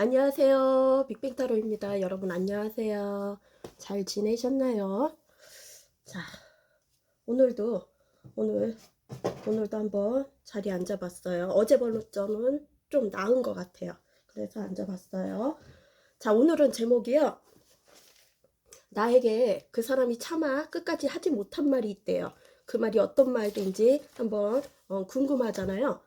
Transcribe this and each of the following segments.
안녕하세요. 빅뱅타로입니다. 여러분 안녕하세요. 잘 지내셨나요? 자, 오늘도 오늘 오늘도 한번 자리에 앉아봤어요. 어제번처는 좀 나은 것 같아요. 그래서 앉아봤어요. 자, 오늘은 제목이요. 나에게 그 사람이 차마 끝까지 하지 못한 말이 있대요. 그 말이 어떤 말인지 한번 궁금하잖아요.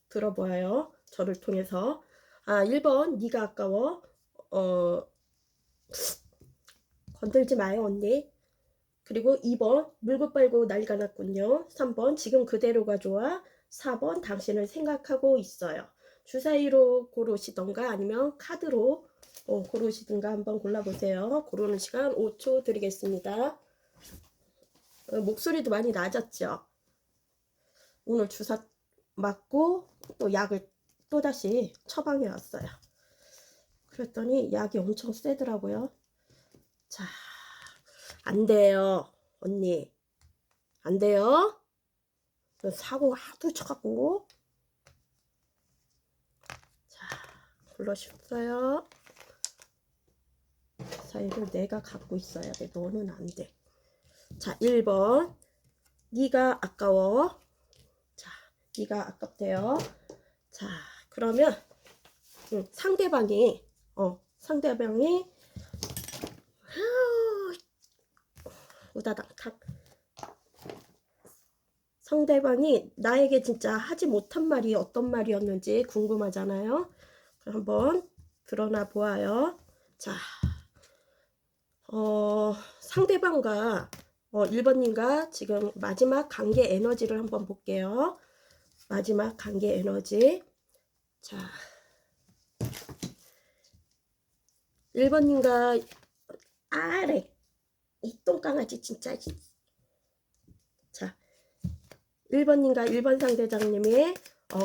들어보아요. 저를 통해서. 1번 네가 아까워. 어, 건들지 마요 언니. 그리고 2번 물고 빨고 난리가 났군요. 3번 지금 그대로가 좋아. 4번 당신을 생각하고 있어요. 주사위로 고르시던가 아니면 카드로 고르시든가 한번 골라보세요. 고르는 시간 5초 드리겠습니다. 목소리도 많이 낮았죠. 오늘 주사 맞고 또 약을 또다시 처방해 왔어요. 그랬더니 약이 엄청 세더라고요. 자, 안 돼요 언니, 안 돼요. 사고 하도 쳐갖고. 자, 불러주세요. 사이를 내가 갖고 있어야 돼. 너는 안 돼. 자, 1번 네가 아까워. 자, 네가 아깝대요. 자, 그러면 상대방이 우다닥 상대방이 나에게 진짜 하지 못한 말이 어떤 말이었는지 궁금하잖아요. 한번 드러나 보아요. 자, 상대방과 1번님과 지금 마지막 관계 에너지를 한번 볼게요. 마지막 관계 에너지. 자, 1번님과 아래 이 똥강아지 진짜. 자, 1번님과 1번 상대장님의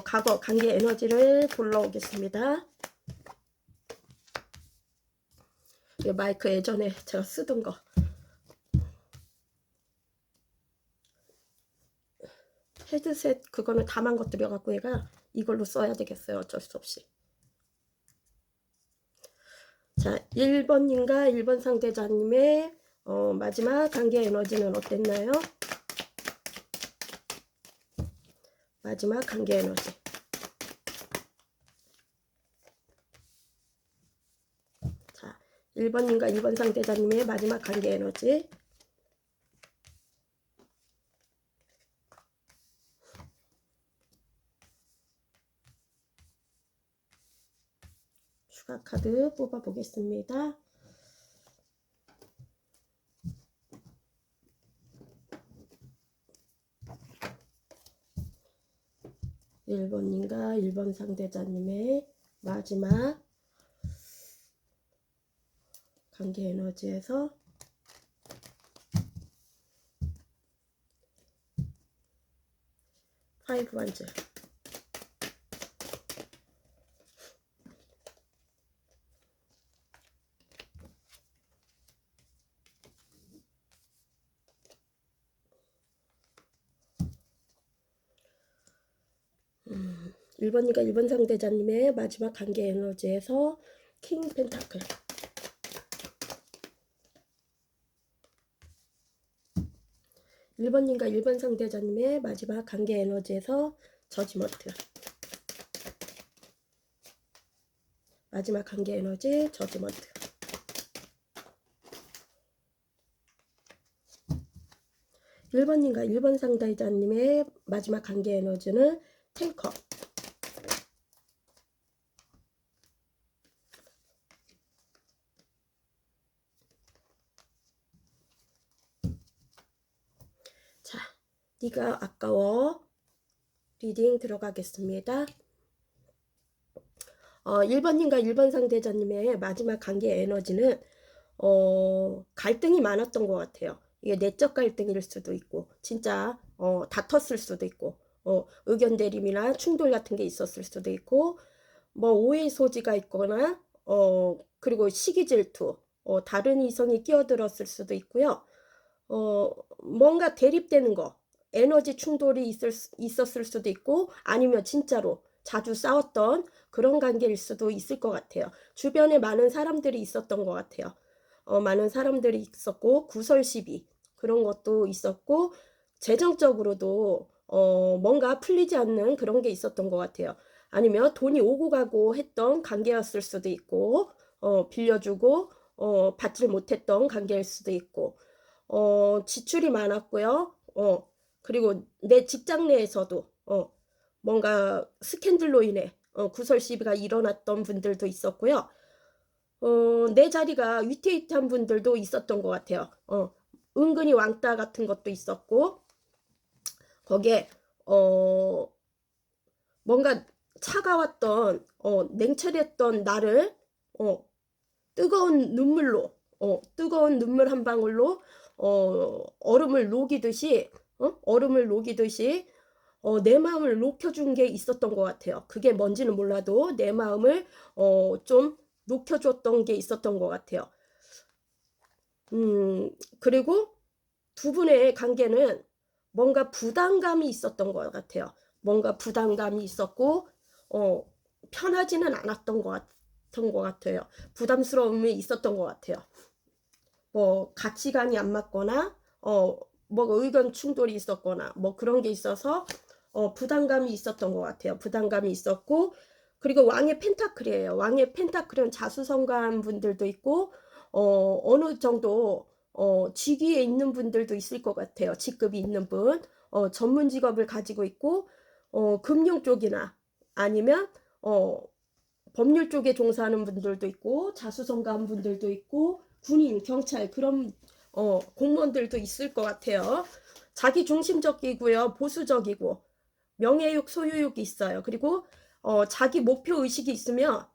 과거 관계 에너지를 불러오겠습니다. 이 마이크 예전에 제가 쓰던 거. 헤드셋 그거는 다 망가뜨려갖고 얘가 이걸로 써야 되겠어요. 어쩔 수 없이. 자, 1번님과 1번 상대자님의 마지막 관계 에너지는 어땠나요? 마지막 관계 에너지. 자, 1번님과 1번 상대자님의 마지막 관계 에너지. 추가 카드 뽑아 보겠습니다. (1번님과 1번 상대자님의 마지막 관계 에너지에서 파이브 완즈. 음, 1번님과 1번 상대자님의 마지막 관계 에너지에서 킹 펜타클. 1번님과 1번 상대자님의 마지막 관계 에너지에서 저지먼트. 마지막 관계 에너지 저지먼트. 1번님과 1번 상대자님의 마지막 관계 에너지는 탱커. 자, 네가 아까워 리딩 들어가겠습니다. 1번님과 1번 상대자님의 마지막 관계 에너지는 갈등이 많았던 것 같아요. 이게 내적 갈등일 수도 있고 진짜 다퉜을 수도 있고 의견 대립이나 충돌 같은 게 있었을 수도 있고 뭐 오해 소지가 있거나 그리고 시기 질투, 다른 이성이 끼어들었을 수도 있고요. 뭔가 대립되는 거, 에너지 충돌이 있었을 수도 있고 아니면 진짜로 자주 싸웠던 그런 관계일 수도 있을 것 같아요. 주변에 많은 사람들이 있었던 것 같아요. 많은 사람들이 있었고 구설 시비 그런 것도 있었고 재정적으로도 뭔가 풀리지 않는 그런 게 있었던 것 같아요. 아니면 돈이 오고 가고 했던 관계였을 수도 있고 빌려주고 받질 못했던 관계일 수도 있고 지출이 많았고요. 그리고 내 직장 내에서도 뭔가 스캔들로 인해 구설 시비가 일어났던 분들도 있었고요. 내 자리가 위태위태한 분들도 있었던 것 같아요. 은근히 왕따 같은 것도 있었고 거기에 뭔가 차가웠던 냉철했던 나를 뜨거운 눈물로 뜨거운 눈물 한 방울로 얼음을 녹이듯이 얼음을 녹이듯이 내 마음을 녹여준 게 있었던 것 같아요. 그게 뭔지는 몰라도 내 마음을 좀 녹여줬던 게 있었던 것 같아요. 그리고 두 분의 관계는 뭔가 부담감이 있었던 것 같아요. 뭔가 부담감이 있었고 편하지는 않았던 것 같아요. 부담스러움이 있었던 것 같아요. 뭐 가치관이 안 맞거나 뭐 의견 충돌이 있었거나 뭐 그런 게 있어서 부담감이 있었던 것 같아요. 부담감이 있었고 그리고 왕의 펜타클이에요. 왕의 펜타클은 자수성가한 분들도 있고 어느 정도 직위에 있는 분들도 있을 것 같아요. 직급이 있는 분, 전문 직업을 가지고 있고 금융 쪽이나 아니면 법률 쪽에 종사하는 분들도 있고 자수성가한 분들도 있고 군인, 경찰 그런 공무원들도 있을 것 같아요. 자기 중심적이고요. 보수적이고 명예욕, 소유욕이 있어요. 그리고 자기 목표 의식이 있으면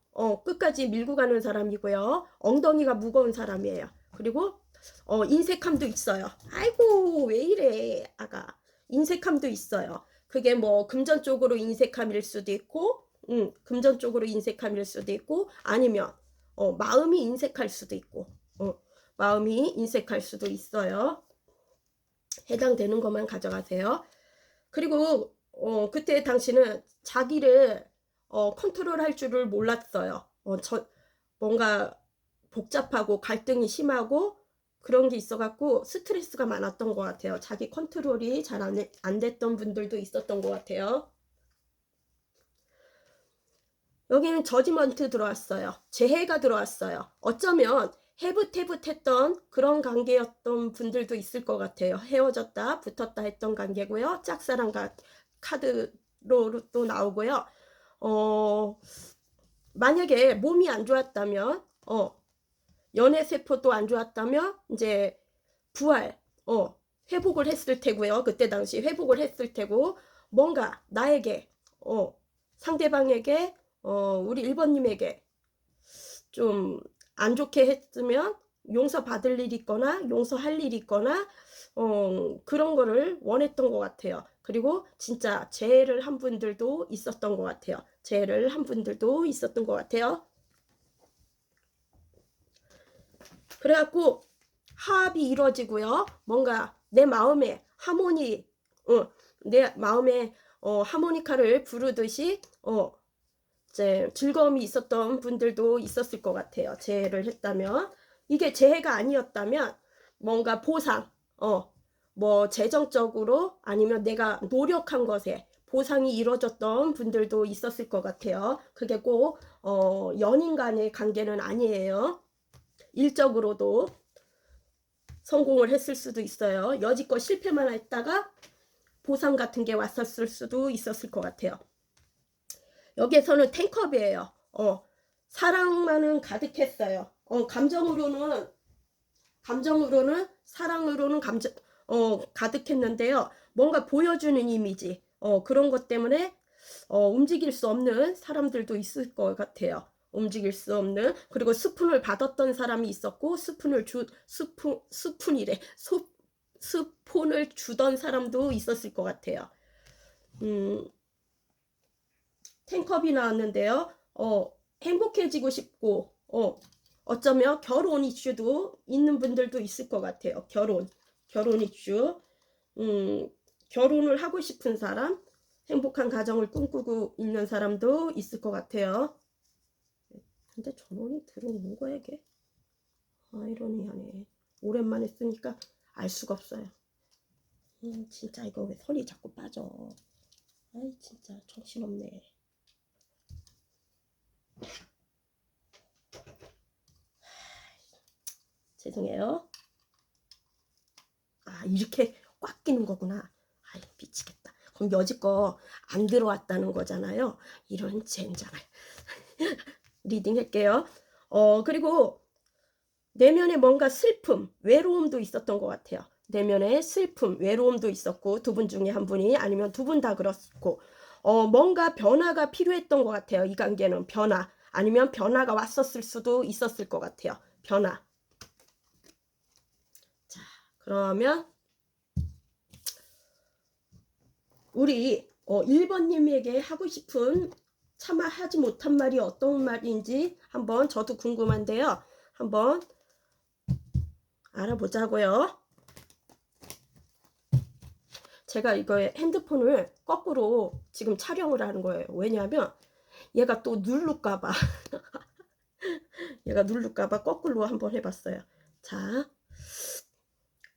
끝까지 밀고 가는 사람이고요. 엉덩이가 무거운 사람이에요. 그리고 인색함도 있어요. 아이고 왜 이래 아가. 인색함도 있어요. 그게 뭐 금전 쪽으로 인색함일 수도 있고 금전 쪽으로 인색함일 수도 있고 아니면 마음이 인색할 수도 있고 마음이 인색할 수도 있어요. 해당되는 것만 가져가세요. 그리고 그때 당신은 자기를 컨트롤할 줄을 몰랐어요. 뭔가 복잡하고 갈등이 심하고 그런 게 있어갖고 스트레스가 많았던 것 같아요. 자기 컨트롤이 잘 안 됐던 분들도 있었던 것 같아요. 여기는 저지먼트 들어왔어요. 재해가 들어왔어요. 어쩌면 해붓해붓했던 그런 관계였던 분들도 있을 것 같아요. 헤어졌다 붙었다 했던 관계고요. 짝사랑 카드로 또 나오고요. 만약에 몸이 안 좋았다면 연애세포도 안 좋았다면 이제 부활 회복을 했을 테고요. 그때 당시 회복을 했을 테고 뭔가 나에게 상대방에게 우리 1번님에게 좀 안 좋게 했으면 용서받을 일이 있거나 용서할 일이 있거나 그런 거를 원했던 것 같아요. 그리고 진짜 재해를 한 분들도 있었던 것 같아요. 재해를 한 분들도 있었던 것 같아요. 그래갖고 화합이 이루어지고요. 뭔가 내 마음에 하모니 내 마음에 하모니카를 부르듯이 이제 즐거움이 있었던 분들도 있었을 것 같아요. 재해를 했다면. 이게 재해가 아니었다면 뭔가 보상 뭐 재정적으로 아니면 내가 노력한 것에 보상이 이루어졌던 분들도 있었을 것 같아요. 그게 꼭 연인 간의 관계는 아니에요. 일적으로도 성공을 했을 수도 있어요. 여지껏 실패만 했다가 보상 같은 게 왔었을 수도 있었을 것 같아요. 여기에서는 탱컵이에요. 사랑만은 가득했어요. 감정으로는 사랑으로는 가득했는데요. 뭔가 보여주는 이미지 그런 것 때문에 움직일 수 없는 사람들도 있을 것 같아요. 움직일 수 없는. 그리고 스푼을 받았던 사람이 있었고 스푼을 스푼을 주던 사람도 있었을 것 같아요. 탱컵이 나왔는데요. 행복해지고 싶고 어쩌면 결혼 이슈도 있는 분들도 있을 것 같아요. 결혼 이슈. 결혼을 하고 싶은 사람 행복한 가정을 꿈꾸고 있는 사람도 있을 것 같아요. 근데 전원이 들어오는 거야 이게? 아이러니하네. 오랜만에 쓰니까 알 수가 없어요. 진짜 이거 왜 선이 자꾸 빠져. 아이 진짜 정신없네. 죄송해요. 아 이렇게 꽉 끼는 거구나. 아이 미치겠다. 그럼 여지껏 안 들어왔다는 거잖아요. 이런 젠장을. 리딩 할게요. 그리고 내면에 뭔가 슬픔, 외로움도 있었던 것 같아요. 내면에 슬픔, 외로움도 있었고 두 분 중에 한 분이 아니면 두 분 다 그렇고 뭔가 변화가 필요했던 것 같아요. 이 관계는 변화 아니면 변화가 왔었을 수도 있었을 것 같아요. 변화. 자, 그러면 우리 1번님에게 하고 싶은 차마 하지 못한 말이 어떤 말인지 한번 저도 궁금한데요. 한번 알아보자고요. 제가 이거 핸드폰을 거꾸로 지금 촬영을 하는 거예요. 왜냐하면 얘가 또 누를까봐 얘가 누를까봐 거꾸로 한번 해봤어요. 자,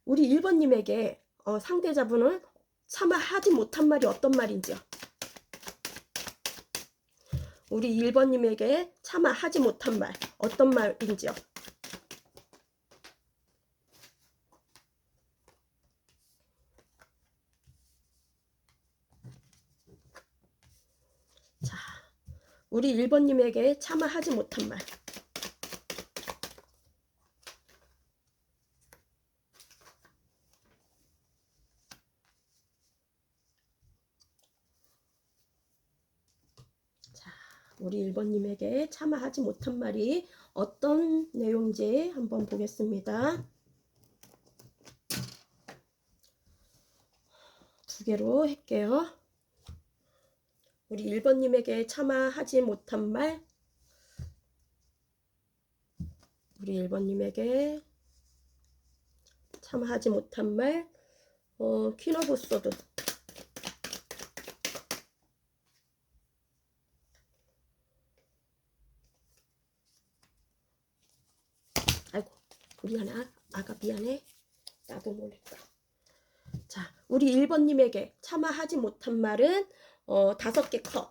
우리 1번님에게 상대자분은 차마 하지 못한 말이 어떤 말인지요. 우리 1번님에게 차마 하지 못한 말 어떤 말인지요. 자, 우리 1번님에게 차마 하지 못한 말. 자, 우리 1번님에게 차마 하지 못한 말이 어떤 내용인지 한번 보겠습니다. 두 개로 할게요. 우리 1번님에게 차마 하지 못한 말. 우리 1번님에게 차마 하지 못한 말. 퀸 오브 소드. 아이고, 미안해. 아가 미안해. 나도 모르겠다. 자, 우리 1번님에게 차마 하지 못한 말은 5개 컵.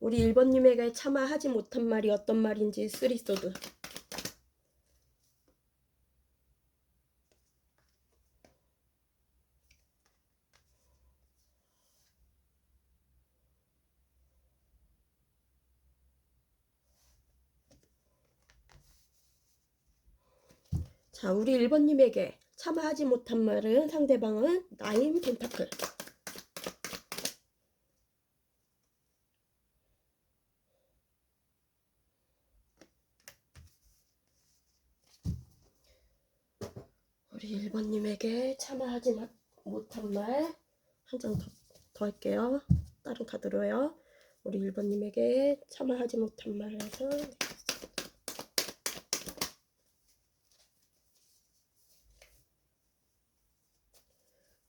우리 1번님에게 차마 하지 못한 말이 어떤 말인지 3 소드. 자, 우리 1번님에게 차마 하지 못한 말은 상대방은 9 펜타클. 우리 1번님에게 차마 하지 못한 말 한 장 더 할게요. 다른 카드로요. 우리 1번님에게 차마 하지 못한 말에서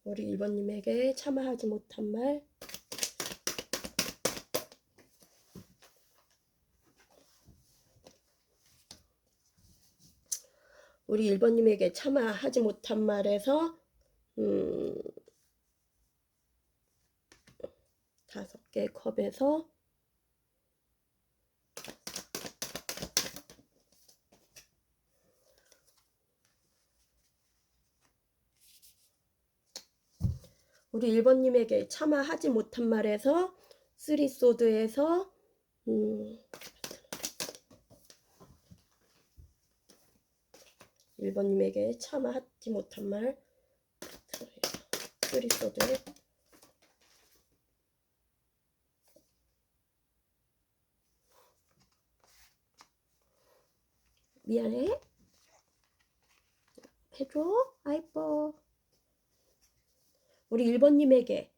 우리 1번님에게 차마 하지 못한 말. 우리 1번님에게 차마 하지 못한 말에서 5개 컵에서 우리 1번님에게 차마 하지 못한 말에서 3 소드에서 1번님에게 차마 하지 못한 말 3 소드에 미안해 해줘. 아이뻐. 우리 1번님에게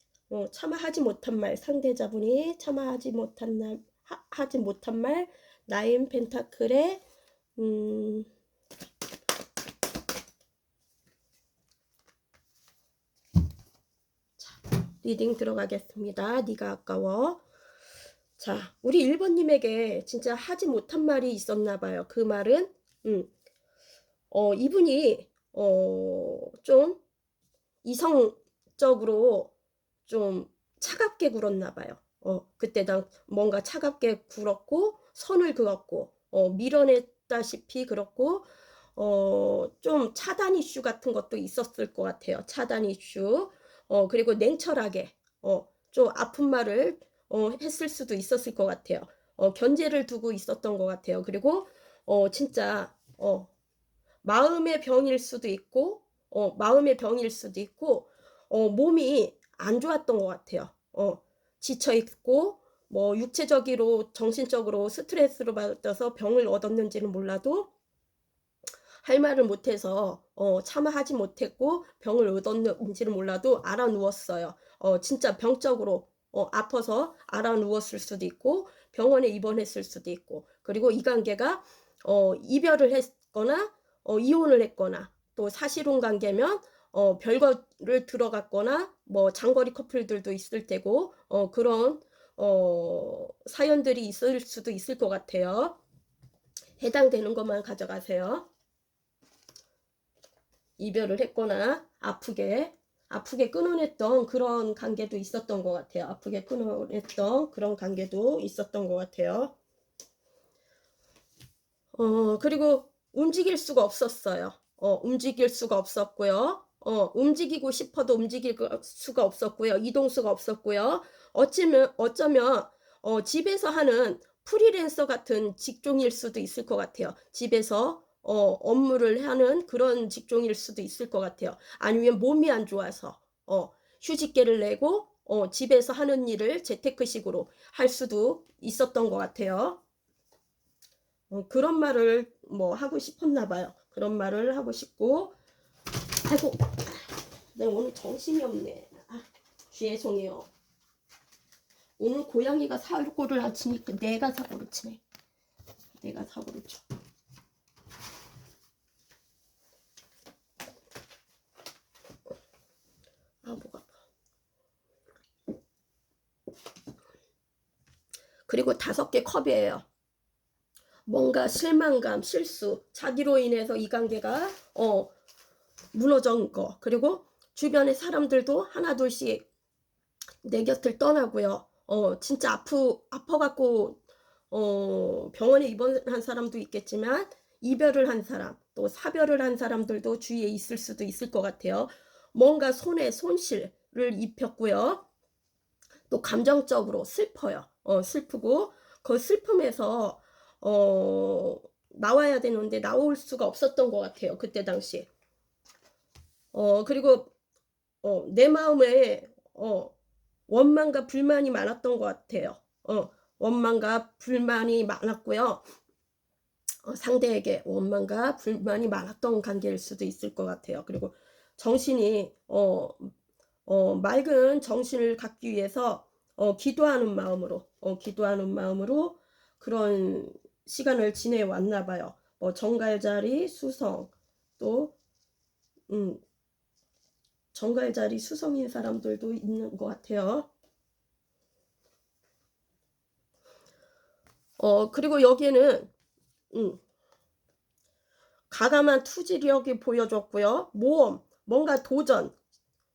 참아하지 못한 말, 상대자분이 참아하지 하지 못한 말, 나인 펜타클의 리딩 들어가겠습니다. 네가 아까워. 자, 우리 1번님에게 진짜 하지 못한 말이 있었나 봐요. 그 말은 이분이 좀 이성적으로 좀 차갑게 굴었나 봐요. 그때 난 뭔가 차갑게 굴었고 선을 그었고 밀어냈다시피 그렇고 좀 차단 이슈 같은 것도 있었을 것 같아요. 차단 이슈. 그리고 냉철하게 좀 아픈 말을 했을 수도 있었을 것 같아요. 견제를 두고 있었던 것 같아요. 그리고 진짜 마음의 병일 수도 있고 마음의 병일 수도 있고 몸이 안 좋았던 것 같아요. 지쳐 있고 뭐 육체적으로 정신적으로 스트레스를 받아서 병을 얻었는지는 몰라도 할 말을 못해서 참아하지 못했고 병을 얻었는지는 몰라도 알아 누웠어요. 진짜 병적으로 아파서 알아 누웠을 수도 있고 병원에 입원했을 수도 있고 그리고 이 관계가 이별을 했거나 이혼을 했거나 또 사실혼 관계면 별거를 들어갔거나 뭐 장거리 커플들도 있을 테고 그런 사연들이 있을 수도 있을 것 같아요. 해당되는 것만 가져가세요. 이별을 했거나 아프게 끊어냈던 그런 관계도 있었던 것 같아요. 아프게 끊어냈던 그런 관계도 있었던 것 같아요. 그리고 움직일 수가 없었어요. 움직일 수가 없었고요. 움직이고 싶어도 움직일 수가 없었고요. 이동수가 없었고요. 어쩌면 집에서 하는 프리랜서 같은 직종일 수도 있을 것 같아요. 집에서 업무를 하는 그런 직종일 수도 있을 것 같아요. 아니면 몸이 안 좋아서 휴직계를 내고 집에서 하는 일을 재테크식으로 할 수도 있었던 것 같아요. 그런 말을 뭐 하고 싶었나 봐요. 그런 말을 하고 싶고 아이고 내가 오늘 정신이 없네. 죄송해요. 오늘 고양이가 사고를 안 치니까 내가 사고를 치네. 내가 사고를 쳐. 목 아파. 그리고 5개 컵이에요. 뭔가 실망감, 실수, 자기로 인해서 이 관계가 무너진 거. 그리고 주변의 사람들도 하나둘씩 내 곁을 떠나고요. 진짜 아파갖고 병원에 입원한 사람도 있겠지만 이별을 한 사람, 또 사별을 한 사람들도 주위에 있을 수도 있을 것 같아요. 뭔가 손에 손실을 입혔고요. 또 감정적으로 슬퍼요. 슬프고 그 슬픔에서 나와야 되는데 나올 수가 없었던 것 같아요. 그때 당시. 그리고 내 마음에 원망과 불만이 많았던 것 같아요. 원망과 불만이 많았고요. 상대에게 원망과 불만이 많았던 관계일 수도 있을 것 같아요. 그리고 정신이 맑은 정신을 갖기 위해서 기도하는 마음으로 그런 시간을 지내왔나 봐요. 정갈자리 수성 또 정갈자리 수성인 사람들도 있는 것 같아요. 그리고 여기에는 가감한 투지력이 보여줬고요. 모험, 뭔가 도전,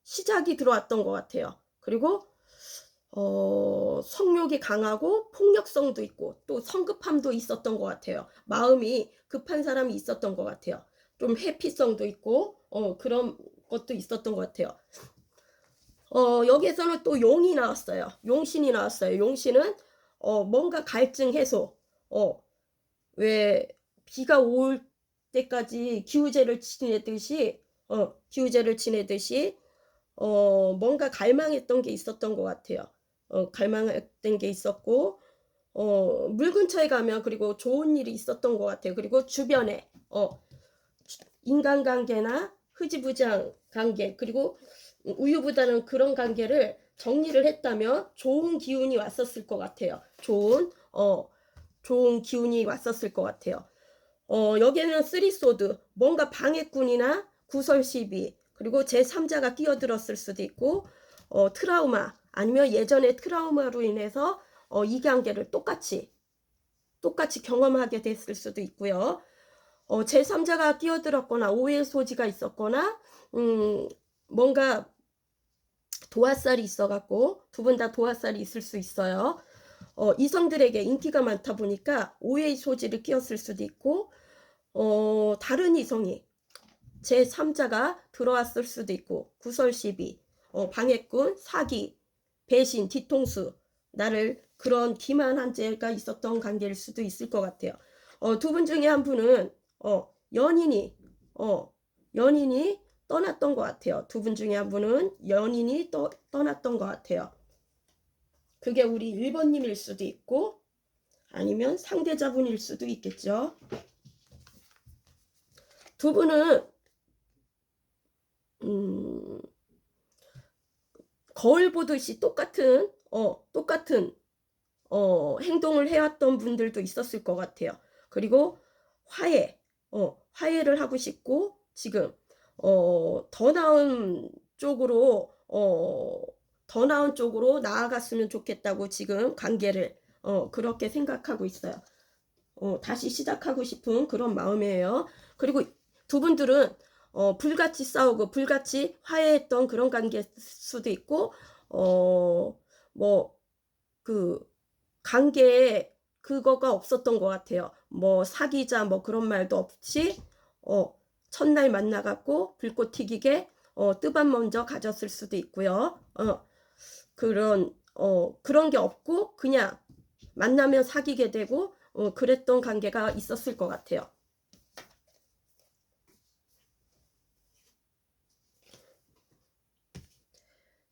시작이 들어왔던 것 같아요. 그리고 성욕이 강하고 폭력성도 있고 또 성급함도 있었던 것 같아요. 마음이 급한 사람이 있었던 것 같아요. 좀 회피성도 있고 그런 것도 있었던 것 같아요. 여기에서는 또 용이 나왔어요. 용신이 나왔어요. 용신은 뭔가 갈증 해소. 왜 비가 올 때까지 기우제를 지내듯이 뭔가 갈망했던 게 있었던 것 같아요. 갈망했던 게 있었고 물 근처에 가면 그리고 좋은 일이 있었던 것 같아요. 그리고 주변에 인간관계나 흐지부지한 관계 그리고 우유보다는 그런 관계를 정리를 했다면 좋은 기운이 왔었을 것 같아요. 좋은 기운이 왔었을 것 같아요. 여기에는 쓰리소드, 뭔가 방해꾼이나 구설시비, 그리고 제3자가 끼어들었을 수도 있고, 트라우마, 아니면 예전의 트라우마로 인해서 이 관계를 똑같이 경험하게 됐을 수도 있고요. 제3자가 끼어들었거나 오해 소지가 있었거나, 뭔가 도화살이 있어갖고 두 분 다 도화살이 있을 수 있어요. 이성들에게 인기가 많다 보니까 오해의 소지를 끼었을 수도 있고, 다른 이성이 제3자가 들어왔을 수도 있고, 구설시비, 방해꾼, 사기, 배신, 뒤통수, 나를 그런 기만한 죄가 있었던 관계일 수도 있을 것 같아요. 두 분 중에 한 분은 연인이 떠났던 것 같아요. 두 분 중에 한 분은 연인이 떠났던 것 같아요. 그게 우리 1번님일 수도 있고 아니면 상대자분일 수도 있겠죠. 두 분은 거울 보듯이 똑같은 행동을 해왔던 분들도 있었을 것 같아요. 그리고 화해를 하고 싶고 지금 더 나은 쪽으로 나아갔으면 좋겠다고 지금 관계를 그렇게 생각하고 있어요. 다시 시작하고 싶은 그런 마음이에요. 그리고 두 분들은 불같이 싸우고 불같이 화해했던 그런 관계일 수도 있고 뭐 그 관계에 그거가 없었던 것 같아요. 뭐 사귀자 뭐 그런 말도 없이 첫날 만나갖고 불꽃 튀기게 뜨밤 먼저 가졌을 수도 있고요. 그런 게 없고 그냥 만나면 사귀게 되고 그랬던 관계가 있었을 것 같아요.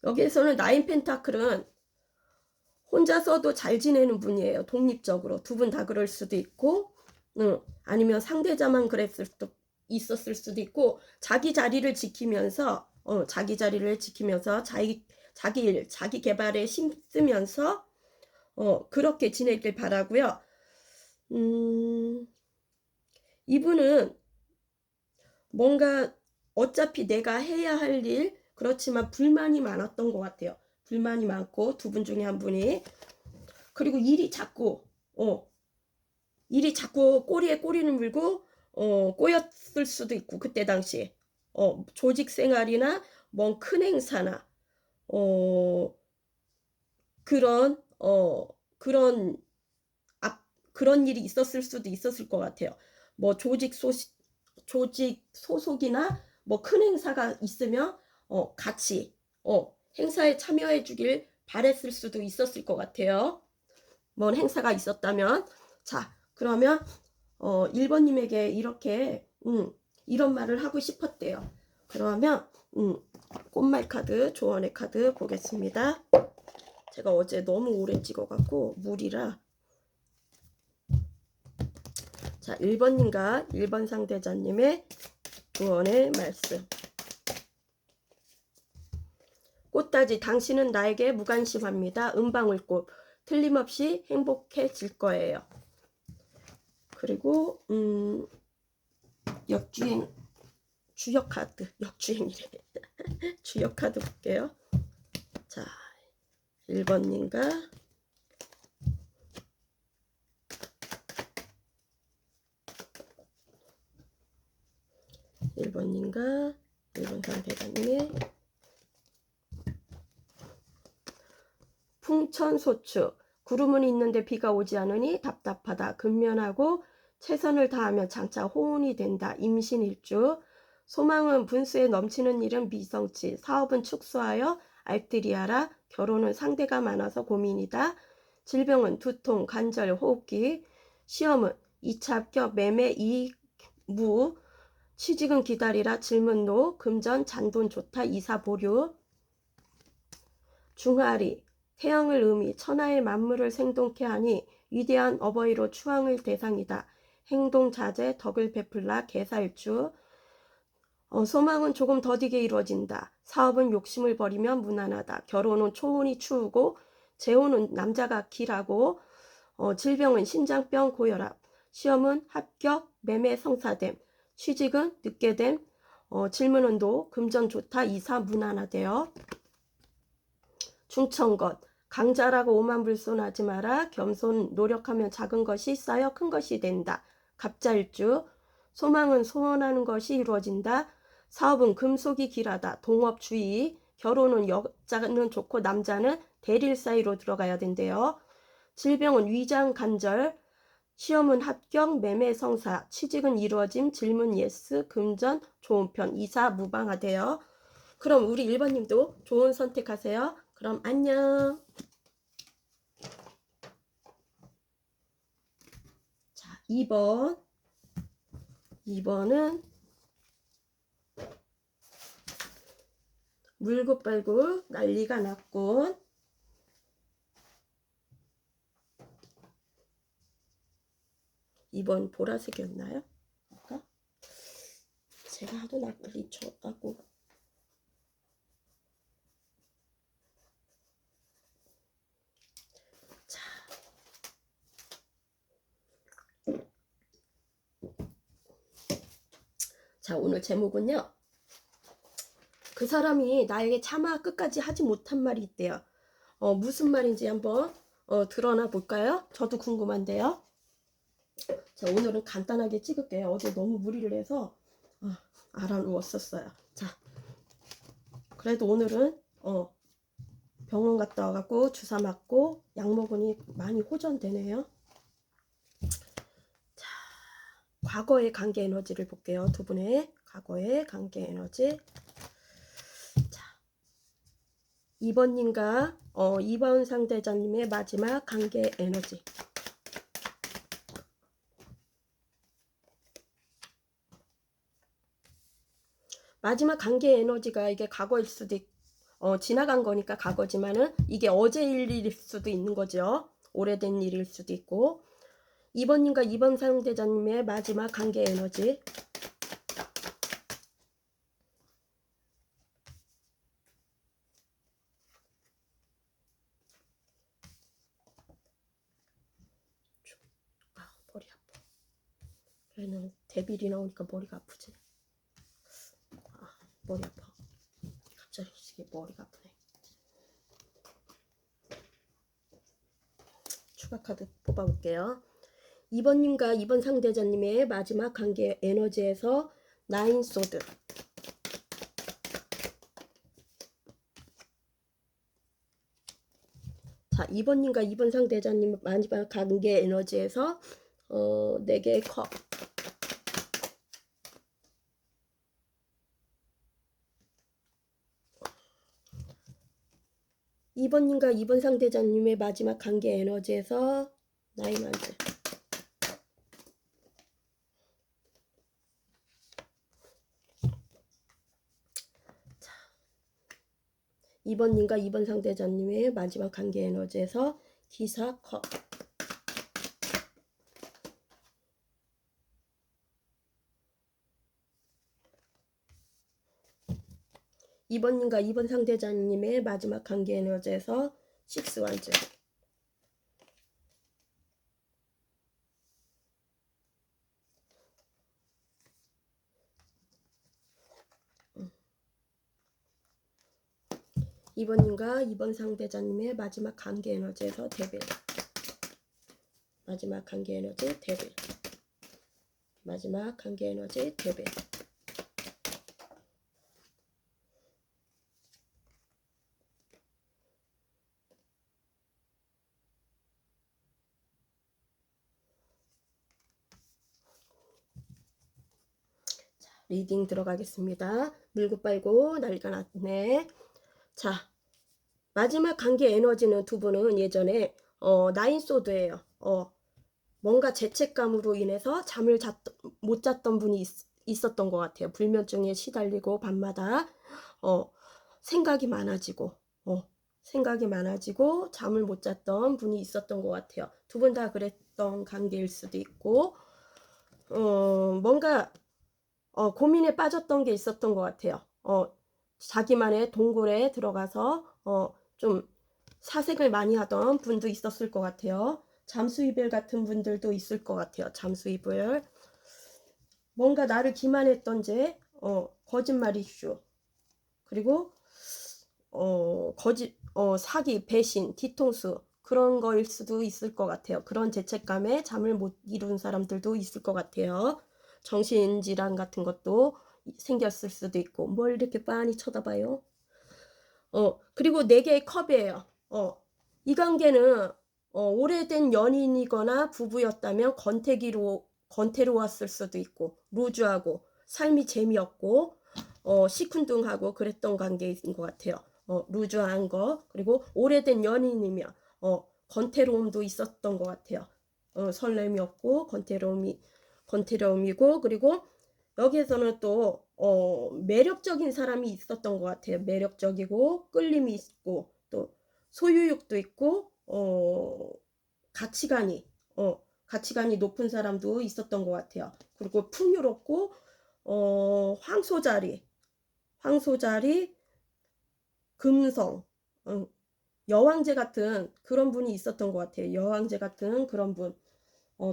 여기에서는 나인 펜타클은 혼자서도 잘 지내는 분이에요. 독립적으로. 두 분 다 그럴 수도 있고 아니면 상대자만 있었을 수도 있고 자기 자리를 지키면서 자기 일, 자기 개발에 힘쓰면서 그렇게 지내길 바라고요. 이분은 뭔가 어차피 내가 해야 할 일, 그렇지만 불만이 많았던 것 같아요. 불만이 많고 두 분 중에 한 분이 그리고 일이 자꾸 꼬리에 꼬리를 물고 꼬였을 수도 있고 그때 당시 조직 생활이나 뭔 큰 행사나 그런 그런 일이 있었을 수도 있었을 것 같아요. 뭐 조직 소속이나 뭐 큰 행사가 있으면 같이 행사에 참여해 주길 바랬을 수도 있었을 것 같아요. 뭔 행사가 있었다면. 자, 그러면 1번님에게 이렇게 이런 말을 하고 싶었대요. 그러면 꽃말 카드, 조언의 카드 보겠습니다. 제가 어제 너무 오래 찍어갖고 물이라. 자, 1번님과 1번 상대자님의 조언의 말씀. 꽃다지, 당신은 나에게 무관심합니다. 은방울꽃, 틀림없이 행복해질 거예요. 그리고 주역 카드, 역주행이래. 주역 카드 볼게요. 자, 1번님과 1번 상대자님의 풍천소추, 구름은 있는데 비가 오지 않으니 답답하다. 근면하고 최선을 다하면 장차 호운이 된다. 임신일주, 소망은 분수에 넘치는 일은 미성치, 사업은 축소하여 알뜰히하라. 결혼은 상대가 많아서 고민이다. 질병은 두통, 관절, 호흡기, 시험은 2차 합격, 매매, 이익, 무, 취직은 기다리라. 질문노, 금전, 잔돈 좋다. 이사 보류. 중하리, 태양을 의미 천하의 만물을 생동케 하니 위대한 어버이로 추앙을 대상이다. 행동 자제, 덕을 베풀라. 개살주, 소망은 조금 더디게 이루어진다. 사업은 욕심을 버리면 무난하다. 결혼은 초혼이 추우고 재혼은 남자가 길하고 질병은 신장병 고혈압. 시험은 합격 매매 성사됨. 취직은 늦게 됨. 질문은도 금전 좋다. 이사 무난하대요. 중천것 강자라고 오만불손하지 마라. 겸손 노력하면 작은 것이 쌓여 큰 것이 된다. 갑자일주 소망은 소원하는 것이 이루어진다. 사업은 금속이 길하다. 동업주의. 결혼은 여자는 좋고 남자는 대릴 사이로 들어가야 된대요. 질병은 위장 간절. 시험은 합격 매매 성사. 취직은 이루어짐. 질문 예스. 금전 좋은 편. 이사 무방하대요. 그럼 우리 1번님도 좋은 선택하세요. 그럼 안녕. 자, 2번은 물고 빨고 난리가 났군. 2번 보라색이었나요? 아까? 제가 하도 낯을 쳐갖고. 자, 오늘 제목은요. 그 사람이 나에게 차마 끝까지 하지 못한 말이 있대요. 무슨 말인지 한번 드러나 볼까요? 저도 궁금한데요. 자, 오늘은 간단하게 찍을게요. 어제 너무 무리를 해서 알아누웠었어요. 자, 그래도 오늘은 병원 갔다 와갖고 주사 맞고 약 먹으니 많이 호전되네요. 자, 과거의 관계 에너지를 볼게요. 두 분의 과거의 관계 에너지. 자, 2번님과 2번 상대자님의 마지막 관계 에너지. 마지막 관계 에너지가 이게 과거일 수도 있고 지나간 거니까 과거지만은 이게 어제 일일 수도 있는 거죠. 오래된 일일 수도 있고. 2번님과 2번 상대자님의 마지막 관계 에너지. 머리 아파. 얘는 데빌이 나오니까 머리가 아프지. 머리 아파. 갑자기 머리가 아프네. 추가 카드 뽑아볼게요. 2번님과 2번 상대자님의 마지막 관계 에너지에서 나인 소드. 자, 2번님과 2번 상대자님 마지막 관계 에너지에서 4개의 컵. (2번님과 2번 상대자님의 마지막 관계 에너지에서 나인 완즈. 자, 2번님과 2번 상대자님의 마지막 관계 에너지에서 기사 컵. 2번님과 2번 상대자님의 마지막 관계 에너지에서 식스 완즈. (2번님과 2번 상대자님의 마지막 관계 에너지에서 데빌. 마지막 관계 에너지 데빌. 마지막 관계 에너지 데빌. 리딩 들어가겠습니다. 물고 빨고 난리가 났네. 자, 마지막 관계 에너지는 두 분은 예전에 나인 소드예요. 뭔가 죄책감으로 인해서 잠을 못 잤던 분이 있었던 것 같아요. 불면증에 시달리고 밤마다 생각이 많아지고 잠을 못 잤던 분이 있었던 것 같아요. 두 분 다 그랬던 관계일 수도 있고 뭔가 고민에 빠졌던 게 있었던 것 같아요. 자기만의 동굴에 들어가서 좀 사색을 많이 하던 분도 있었을 것 같아요. 잠수이별 같은 분들도 있을 것 같아요. 잠수이별. 뭔가 나를 기만했던 죄, 거짓말 이슈, 그리고 사기, 배신, 뒤통수, 그런 거일 수도 있을 것 같아요. 그런 죄책감에 잠을 못 이룬 사람들도 있을 것 같아요. 정신질환 같은 것도 생겼을 수도 있고. 뭘 이렇게 빤히 쳐다봐요? 그리고 4개의 컵이에요. 이 관계는 오래된 연인이거나 부부였다면 권태로웠을 수도 있고, 루즈하고 삶이 재미없고 시큰둥하고 그랬던 관계인 것 같아요. 루즈한 거, 그리고 오래된 연인이면 권태로움도 있었던 것 같아요. 설렘이 없고 권태로움이고, 그리고 여기에서는 또 매력적인 사람이 있었던 것 같아요. 매력적이고 끌림이 있고 또 소유욕도 있고 가치관이 가치관이 높은 사람도 있었던 것 같아요. 그리고 풍요롭고 황소자리 금성, 여왕제 같은 그런 분이 있었던 것 같아요. 여왕제 같은 그런 분,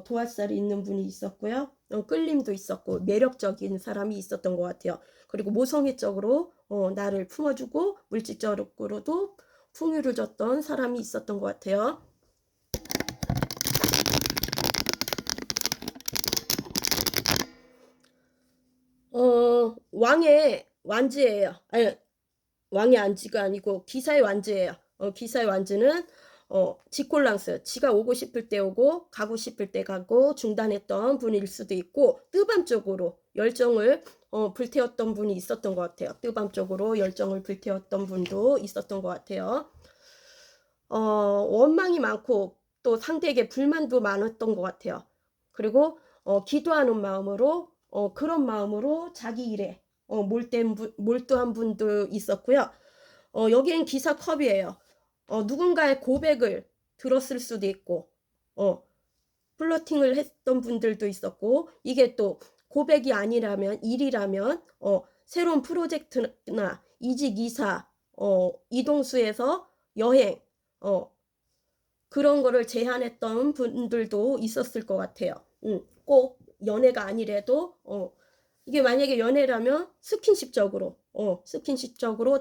도화살이 있는 분이 있었고요. 끌림도 있었고 매력적인 사람이 있었던 것 같아요. 그리고 모성애적으로 나를 품어주고 물질적으로도 풍요를 줬던 사람이 있었던 것 같아요. 왕의 완지예요. 아니, 왕의 안지가 아니고 기사의 완지예요. 기사의 완지는 직콜랑스, 지가 오고 싶을 때 오고 가고 싶을 때 가고 중단했던 분일 수도 있고 뜨밤적으로 열정을 불태웠던 분이 있었던 것 같아요. 뜨밤적으로 열정을 불태웠던 분도 있었던 것 같아요. 원망이 많고 또 상대에게 불만도 많았던 것 같아요. 그리고 기도하는 마음으로 그런 마음으로 자기 일에 몰두한 분도 있었고요. 여기엔 기사 컵이에요. 누군가의 고백을 들었을 수도 있고 플러팅을 했던 분들도 있었고, 이게 또 고백이 아니라면 일이라면 새로운 프로젝트나 이직 이사, 이동수에서 여행, 그런 거를 제안했던 분들도 있었을 것 같아요. 꼭 연애가 아니래도 이게 만약에 연애라면 스킨십적으로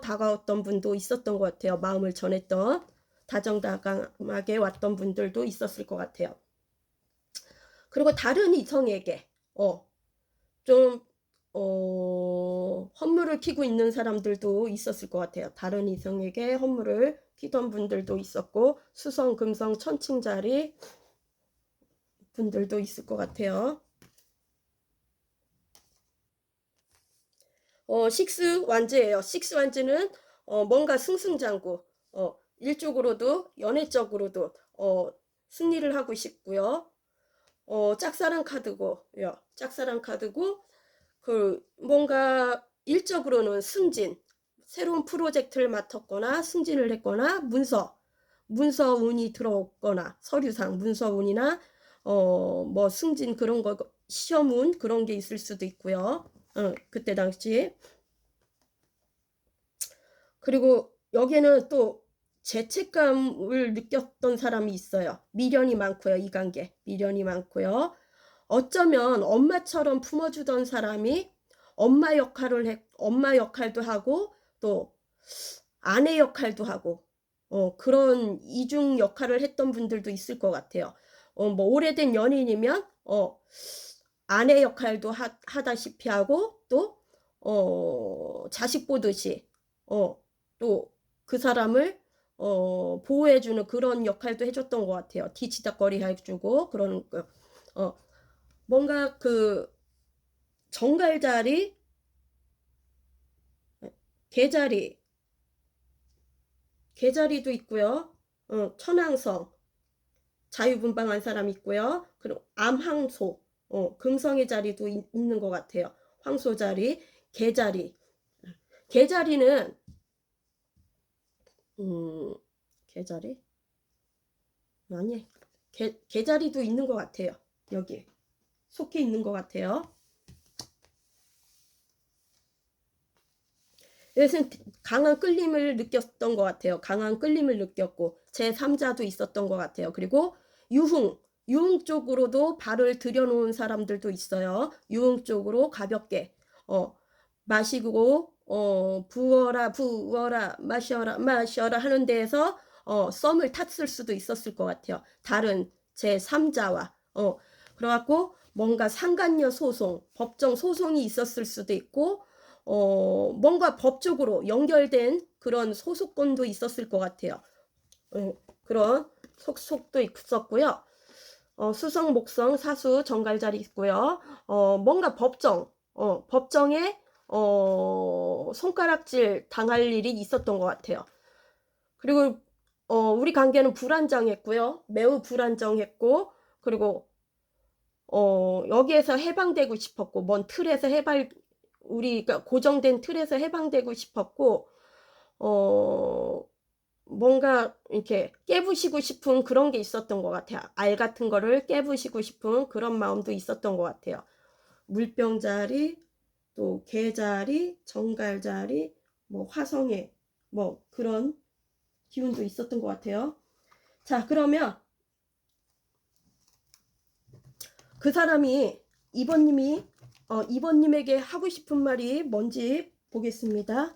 다가왔던 분도 있었던 것 같아요. 마음을 전했던 다정다감하게 왔던 분들도 있었을 것 같아요. 그리고 다른 이성에게 좀 헌물을 키고 있는 사람들도 있었을 것 같아요. 다른 이성에게 헌물을 키던 분들도 있었고 수성, 금성, 천칭자리 분들도 있을 것 같아요. 식스 완즈예요. 식스 완즈는 뭔가 승승장구, 일적으로도 연애적으로도 승리를 하고 싶고요. 짝사랑 카드고, 짝사랑 카드고, 뭔가 일적으로는 승진, 새로운 프로젝트를 맡았거나 승진을 했거나 문서운이 들어오거나 서류상 문서운이나 뭐 승진 그런 거 시험운 그런 게 있을 수도 있고요. 그때 당시. 그리고 여기는 또 죄책감을 느꼈던 사람이 있어요. 미련이 많고요. 이 관계 미련이 많고요. 어쩌면 엄마처럼 품어주던 사람이 엄마 역할도 하고 또 아내 역할도 하고 그런 이중 역할을 했던 분들도 있을 것 같아요. 뭐 오래된 연인이면 아내 역할도 하다시피 하고 또 자식 보듯이 또 그 사람을 보호해주는 그런 역할도 해줬던 것 같아요. 뒤치다거리 해주고 그런 거. 뭔가 그 정갈자리, 개자리, 개자리도 있고요. 천왕성, 자유분방한 사람 있고요. 그리고 암황소, 금성의 자리도 있는 것 같아요. 황소자리, 개자리. 개자리는 개자리? 아니, 개자리도 있는 것 같아요. 여기 속해 있는 것 같아요. 여기서는 강한 끌림을 느꼈던 것 같아요. 강한 끌림을 느꼈고 제3자도 있었던 것 같아요. 그리고 유흥 쪽으로도 발을 들여놓은 사람들도 있어요. 유흥 쪽으로 가볍게 마시고 부어라 마셔라 하는 데에서 썸을 탔을 수도 있었을 것 같아요. 다른 제3자와 그래갖고 뭔가 상간녀 소송, 법정 소송이 있었을 수도 있고 뭔가 법적으로 연결된 그런 소속권도 있었을 것 같아요. 그런 속속도 있었고요. 수성, 목성, 사수, 정갈자리 있고요. 뭔가 법정에 손가락질 당할 일이 있었던 것 같아요. 그리고 우리 관계는 불안정했고요. 매우 불안정했고, 그리고 여기에서 해방되고 싶었고, 틀에서 우리가 고정된 틀에서 해방되고 싶었고, 뭔가 이렇게 깨부시고 싶은 그런 게 있었던 것 같아요. 알 같은 거를 깨부시고 싶은 그런 마음도 있었던 것 같아요. 물병자리, 또 개자리, 정갈자리, 뭐 화성애, 뭐 그런 기운도 있었던 것 같아요. 자, 그러면 그 사람이 이번님에게 하고 싶은 말이 뭔지 보겠습니다.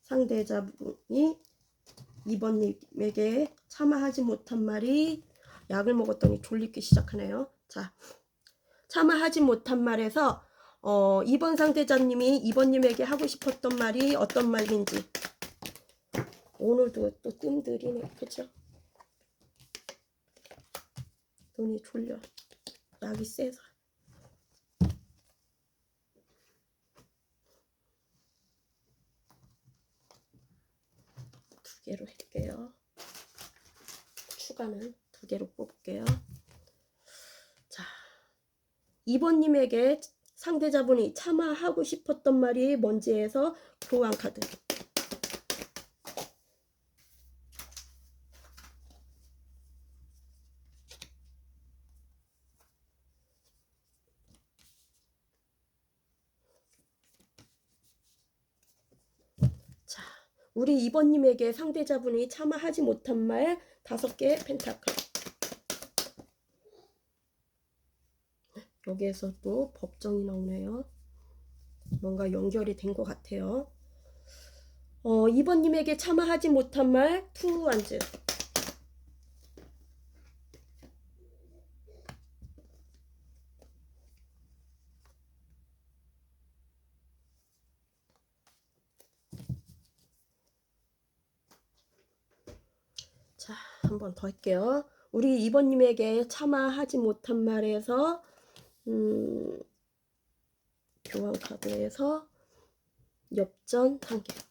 상대자분이 이번님에게 참아하지 못한 말이, 약을 먹었더니 졸리기 시작하네요. 자, 참아하지 못한 말에서 이번 상대자님이 이번님에게 하고 싶었던 말이 어떤 말인지. 오늘도 또 뜸들이네. 그쵸? 눈이 졸려. 약이 세서. 두 개로 할게요. 추가는 두 개로 뽑을게요. 자, 이번님에게 상대자분이 참아하고 싶었던 말이 뭔지 해서 교환 카드. 자, 우리 이번님에게 상대자분이 참아하지 못한 말 5개 펜타클. 여기에서 또 법정이 나오네요. 뭔가 연결이 된 것 같아요. 이번님에게 참아하지 못한 말 투안즈. 자, 한 번 더 할게요. 우리 이번님에게 참아하지 못한 말에서 교환 카드에서 엽전 1개.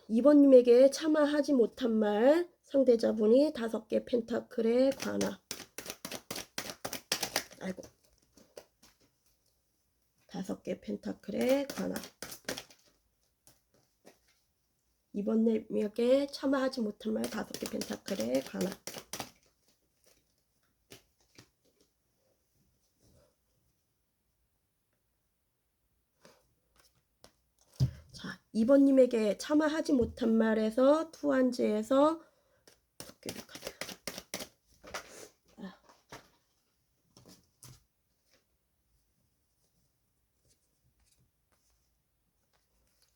이번님에게 참아하지 못한 말 상대자분이 5개 펜타클의 관아. 아이고. 5개 펜타클의 관아. 이번님에게 참아하지 못한 말 5개 펜타클의 관아. 자, 이번님에게 참아하지 못한 말에서 투안즈에서 도깨비 카드.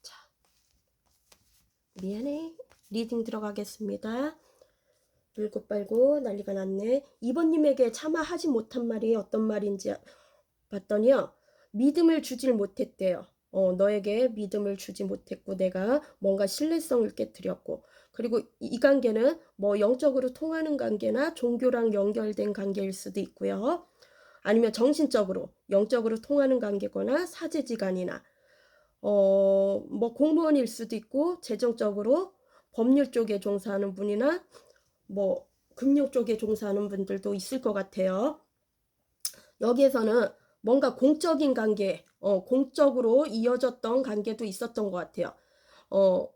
자, 미안해. 리딩 들어가겠습니다. 물고 빨고 난리가 났네. 이번님에게 참아하지 못한 말이 어떤 말인지 봤더니요. 믿음을 주질 못했대요. 너에게 믿음을 주지 못했고 내가 뭔가 신뢰성을 깨뜨렸고, 그리고 이 관계는 뭐 영적으로 통하는 관계나 종교랑 연결된 관계일 수도 있고요. 아니면 정신적으로 영적으로 통하는 관계거나 사제지간이나 뭐 공무원일 수도 있고, 재정적으로 법률 쪽에 종사하는 분이나 뭐 금융 쪽에 종사하는 분들도 있을 것 같아요. 여기에서는 뭔가 공적인 관계, 공적으로 이어졌던 관계도 있었던 것 같아요. 어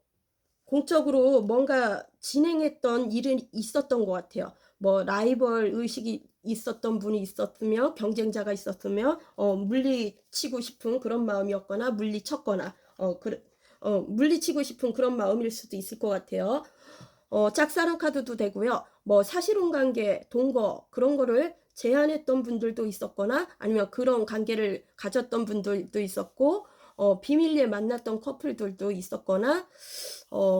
공적으로 뭔가 진행했던 일은 있었던 것 같아요. 뭐 라이벌 의식이 있었던 분이 있었으며 경쟁자가 있었으며 물리치고 싶은 그런 마음이었거나 물리쳤거나 물리치고 싶은 그런 마음일 수도 있을 것 같아요. 짝사랑 카드도 되고요. 뭐 사실혼 관계, 동거 그런 거를 제안했던 분들도 있었거나 아니면 그런 관계를 가졌던 분들도 있었고 비밀리에 만났던 커플들도 있었거나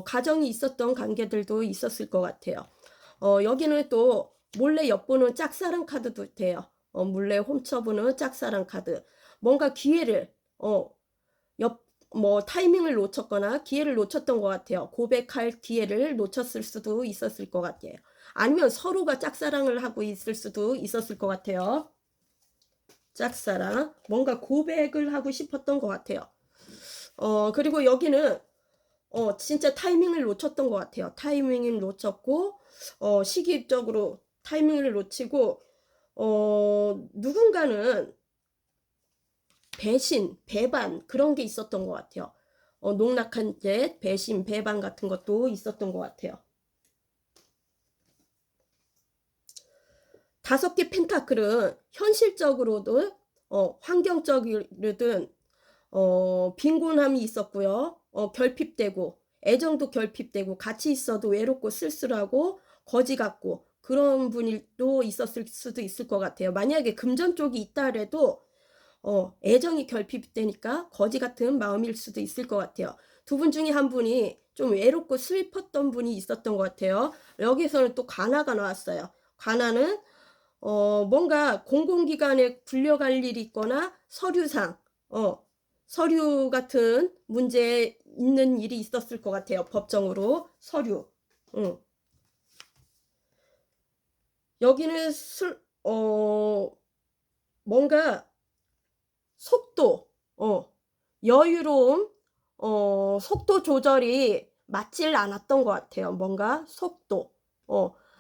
가정이 있었던 관계들도 있었을 것 같아요. 여기는 또 몰래 엿보는 짝사랑 카드도 돼요. 몰래 훔쳐보는 짝사랑 카드. 뭔가 기회를 옆 뭐 타이밍을 놓쳤거나 기회를 놓쳤던 것 같아요. 고백할 기회를 놓쳤을 수도 있었을 것 같아요. 아니면 서로가 짝사랑을 하고 있을 수도 있었을 것 같아요. 짝사랑. 뭔가 고백을 하고 싶었던 것 같아요. 그리고 여기는 진짜 타이밍을 놓쳤던 것 같아요. 타이밍을 놓쳤고 시기적으로 타이밍을 놓치고 누군가는 배신, 배반 그런 게 있었던 것 같아요. 농락한 데 배신, 배반 같은 것도 있었던 것 같아요. 5개 펜타클은 현실적으로도 환경적이든 빈곤함이 있었고요. 결핍되고 애정도 결핍되고 같이 있어도 외롭고 쓸쓸하고 거지 같고 그런 분이 또 있었을 수도 있을 것 같아요. 만약에 금전 쪽이 있다 해도 애정이 결핍되니까 거지 같은 마음일 수도 있을 것 같아요. 두 분 중에 한 분이 좀 외롭고 슬펐던 분이 있었던 것 같아요. 여기서는 또 가나가 나왔어요. 가나는 뭔가 공공기관에 불려갈 일이 있거나 서류상 서류 같은 문제 있는 일이 있었을 것 같아요. 법정으로 서류. 응. 여기는 뭔가 속도, 여유로움, 속도 조절이 맞질 않았던 것 같아요. 뭔가 속도.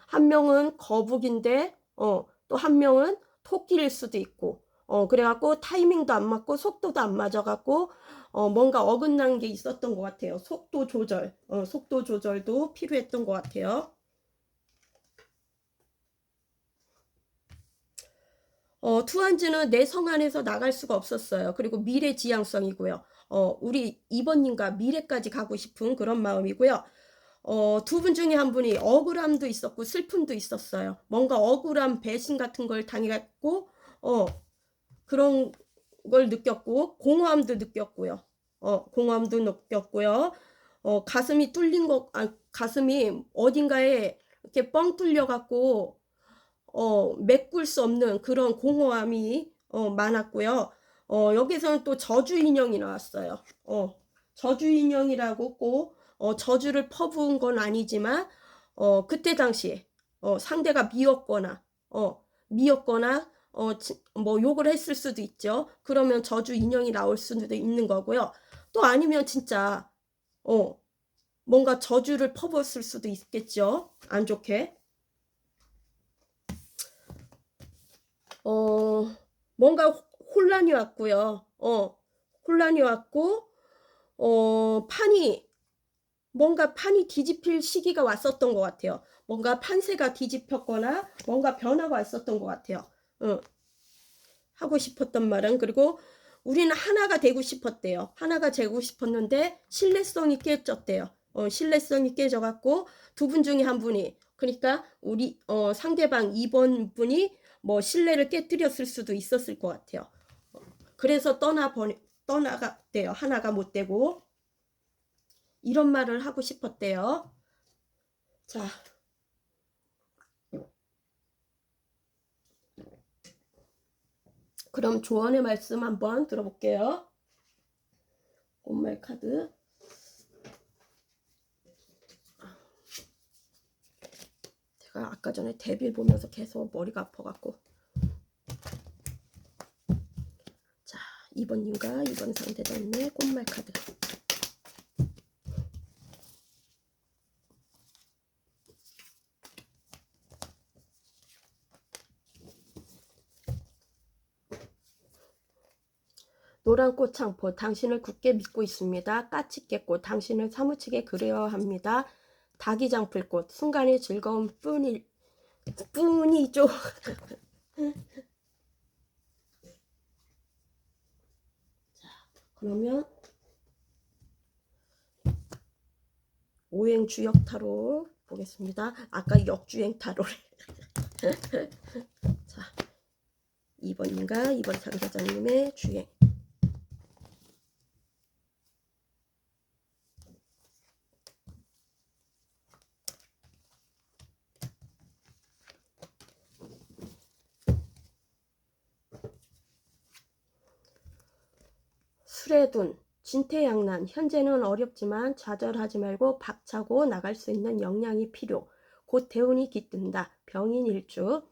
한 명은 거북인데, 또 한 명은 토끼일 수도 있고, 그래갖고 타이밍도 안 맞고 속도도 안 맞아갖고, 뭔가 어긋난 게 있었던 것 같아요. 속도 조절, 속도 조절도 필요했던 것 같아요. 투한지는 내 성 안에서 나갈 수가 없었어요. 그리고 미래지향성이고요. 우리 2번님과 미래까지 가고 싶은 그런 마음이고요. 두 분 중에 한 분이 억울함도 있었고 슬픔도 있었어요. 뭔가 억울함, 배신 같은 걸 당했고, 그런 걸 느꼈고, 공허함도 느꼈고요. 공허함도 느꼈고요. 가슴이 뚫린 가슴이 어딘가에 이렇게 뻥 뚫려갖고, 메꿀 수 없는 그런 공허함이 많았고요. 여기서는 또 저주 인형이 나왔어요. 저주 인형이라고 꼭 저주를 퍼부은 건 아니지만 그때 당시에 상대가 미웠거나 뭐 욕을 했을 수도 있죠. 그러면 저주 인형이 나올 수도 있는 거고요. 또 아니면 진짜 뭔가 저주를 퍼부었을 수도 있겠죠. 안 좋게. 어, 뭔가 혼란이 왔고요. 혼란이 왔고, 뭔가 판이 뒤집힐 시기가 왔었던 것 같아요. 뭔가 판세가 뒤집혔거나 뭔가 변화가 왔었던 것 같아요. 하고 싶었던 말은, 그리고 우리는 하나가 되고 싶었대요. 하나가 되고 싶었는데 신뢰성이 깨졌대요. 신뢰성이 깨져갖고 두 분 중에 한 분이, 그러니까 우리 상대방 2번 분이 뭐 신뢰를 깨뜨렸을 수도 있었을 것 같아요. 그래서 떠나갔대요. 하나가 못 되고. 이런 말을 하고 싶었대요. 자, 그럼 조언의 말씀 한번 들어볼게요. 꽃말 카드. 제가 아까 전에 데빌 보면서 계속 머리가 아파갖고. 자, 2번님과 2번 상대자님의 꽃말 카드. 노란 꽃 창포, 당신을 굳게 믿고 있습니다. 까치깨꽃, 당신을 사무치게 그리워합니다. 다기장풀꽃, 순간의 즐거움 뿐이죠. 그러면 오행 주역 타로 보겠습니다. 아까 역주행 타로를. 자, 2번인가 2번 당사자님의 주행. 술에둔 진퇴양난, 현재는 어렵지만 좌절하지 말고 박차고 나갈 수 있는 역량이 필요. 곧 대운이 깃든다. 병인일주.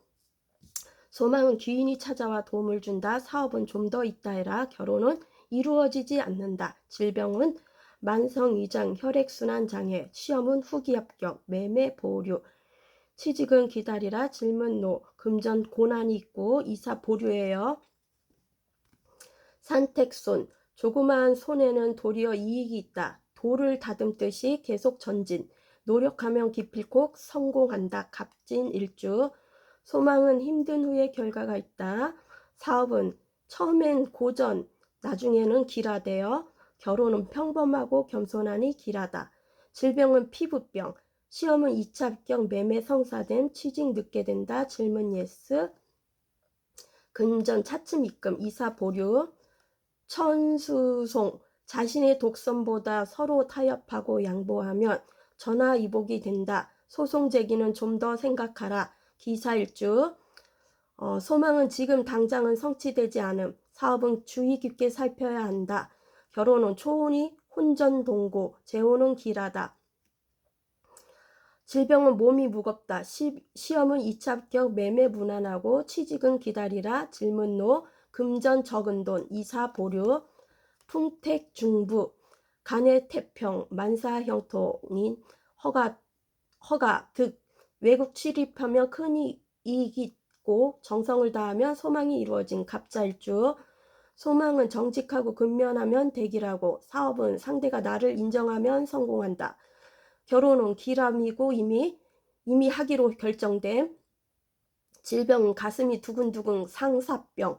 소망은 귀인이 찾아와 도움을 준다. 사업은 좀 더 있다 해라. 결혼은 이루어지지 않는다. 질병은 만성위장, 혈액순환 장애. 시험은 후기 합격, 매매 보류. 취직은 기다리라. 질문노. 금전 고난이 있고 이사 보류예요. 산택손, 조그마한 손에는 도리어 이익이 있다. 돌을 다듬듯이 계속 전진. 노력하면 기필코 성공한다. 갑진일주. 소망은 힘든 후에 결과가 있다. 사업은 처음엔 고전, 나중에는 길하대요. 결혼은 평범하고 겸손하니 길하다. 질병은 피부병. 시험은 2차 합격, 매매 성사됨. 취직 늦게 된다. 질문 예스. 금전 차츰 입금, 이사 보류. 천수송, 자신의 독선보다 서로 타협하고 양보하면 전화위복이 된다. 소송 제기는 좀 더 생각하라. 기사일주. 소망은 지금 당장은 성취되지 않음. 사업은 주의 깊게 살펴야 한다. 결혼은 초혼이 혼전동고, 재혼은 길하다. 질병은 몸이 무겁다. 시험은 2차 합격, 매매 무난하고 취직은 기다리라. 질문노. 금전 적은 돈, 이사 보류. 풍택 중부, 간의 태평, 만사 형통인 허가 득. 외국 출입하면 큰 이익이 있고 정성을 다하면 소망이 이루어진 갑자일주. 소망은 정직하고 근면하면 대기라고. 사업은 상대가 나를 인정하면 성공한다. 결혼은 기람이고 이미 하기로 결정됨. 질병은 가슴이 두근두근 상사병.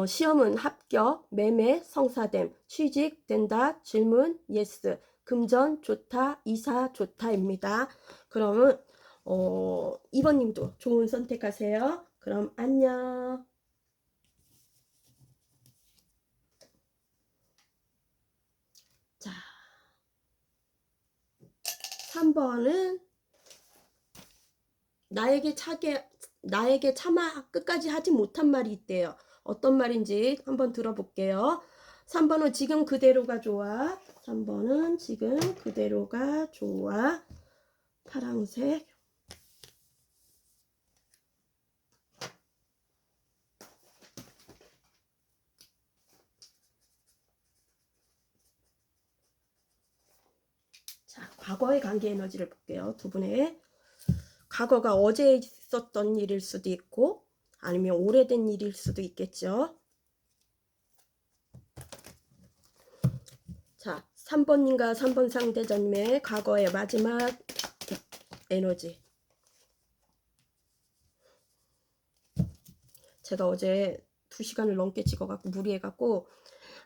시험은 합격, 매매 성사됨. 취직 된다. 질문 예스. 금전 좋다, 이사 좋다입니다. 그러면 2번님도 좋은 선택하세요. 그럼 안녕. 자, 3번은 나에게 차마 끝까지 하지 못한 말이 있대요. 어떤 말인지 한번 들어볼게요. 3번은 지금 그대로가 좋아. 3번은 지금 그대로가 좋아. 파랑색. 자, 과거의 관계 에너지를 볼게요. 두 분의 과거가 어제 있었던 일일 수도 있고 아니면 오래된 일일 수도 있겠죠. 자, 3번님과 3번 상대자님의 과거의 마지막 에너지. 제가 어제 2시간을 넘게 찍어갖고 무리해갖고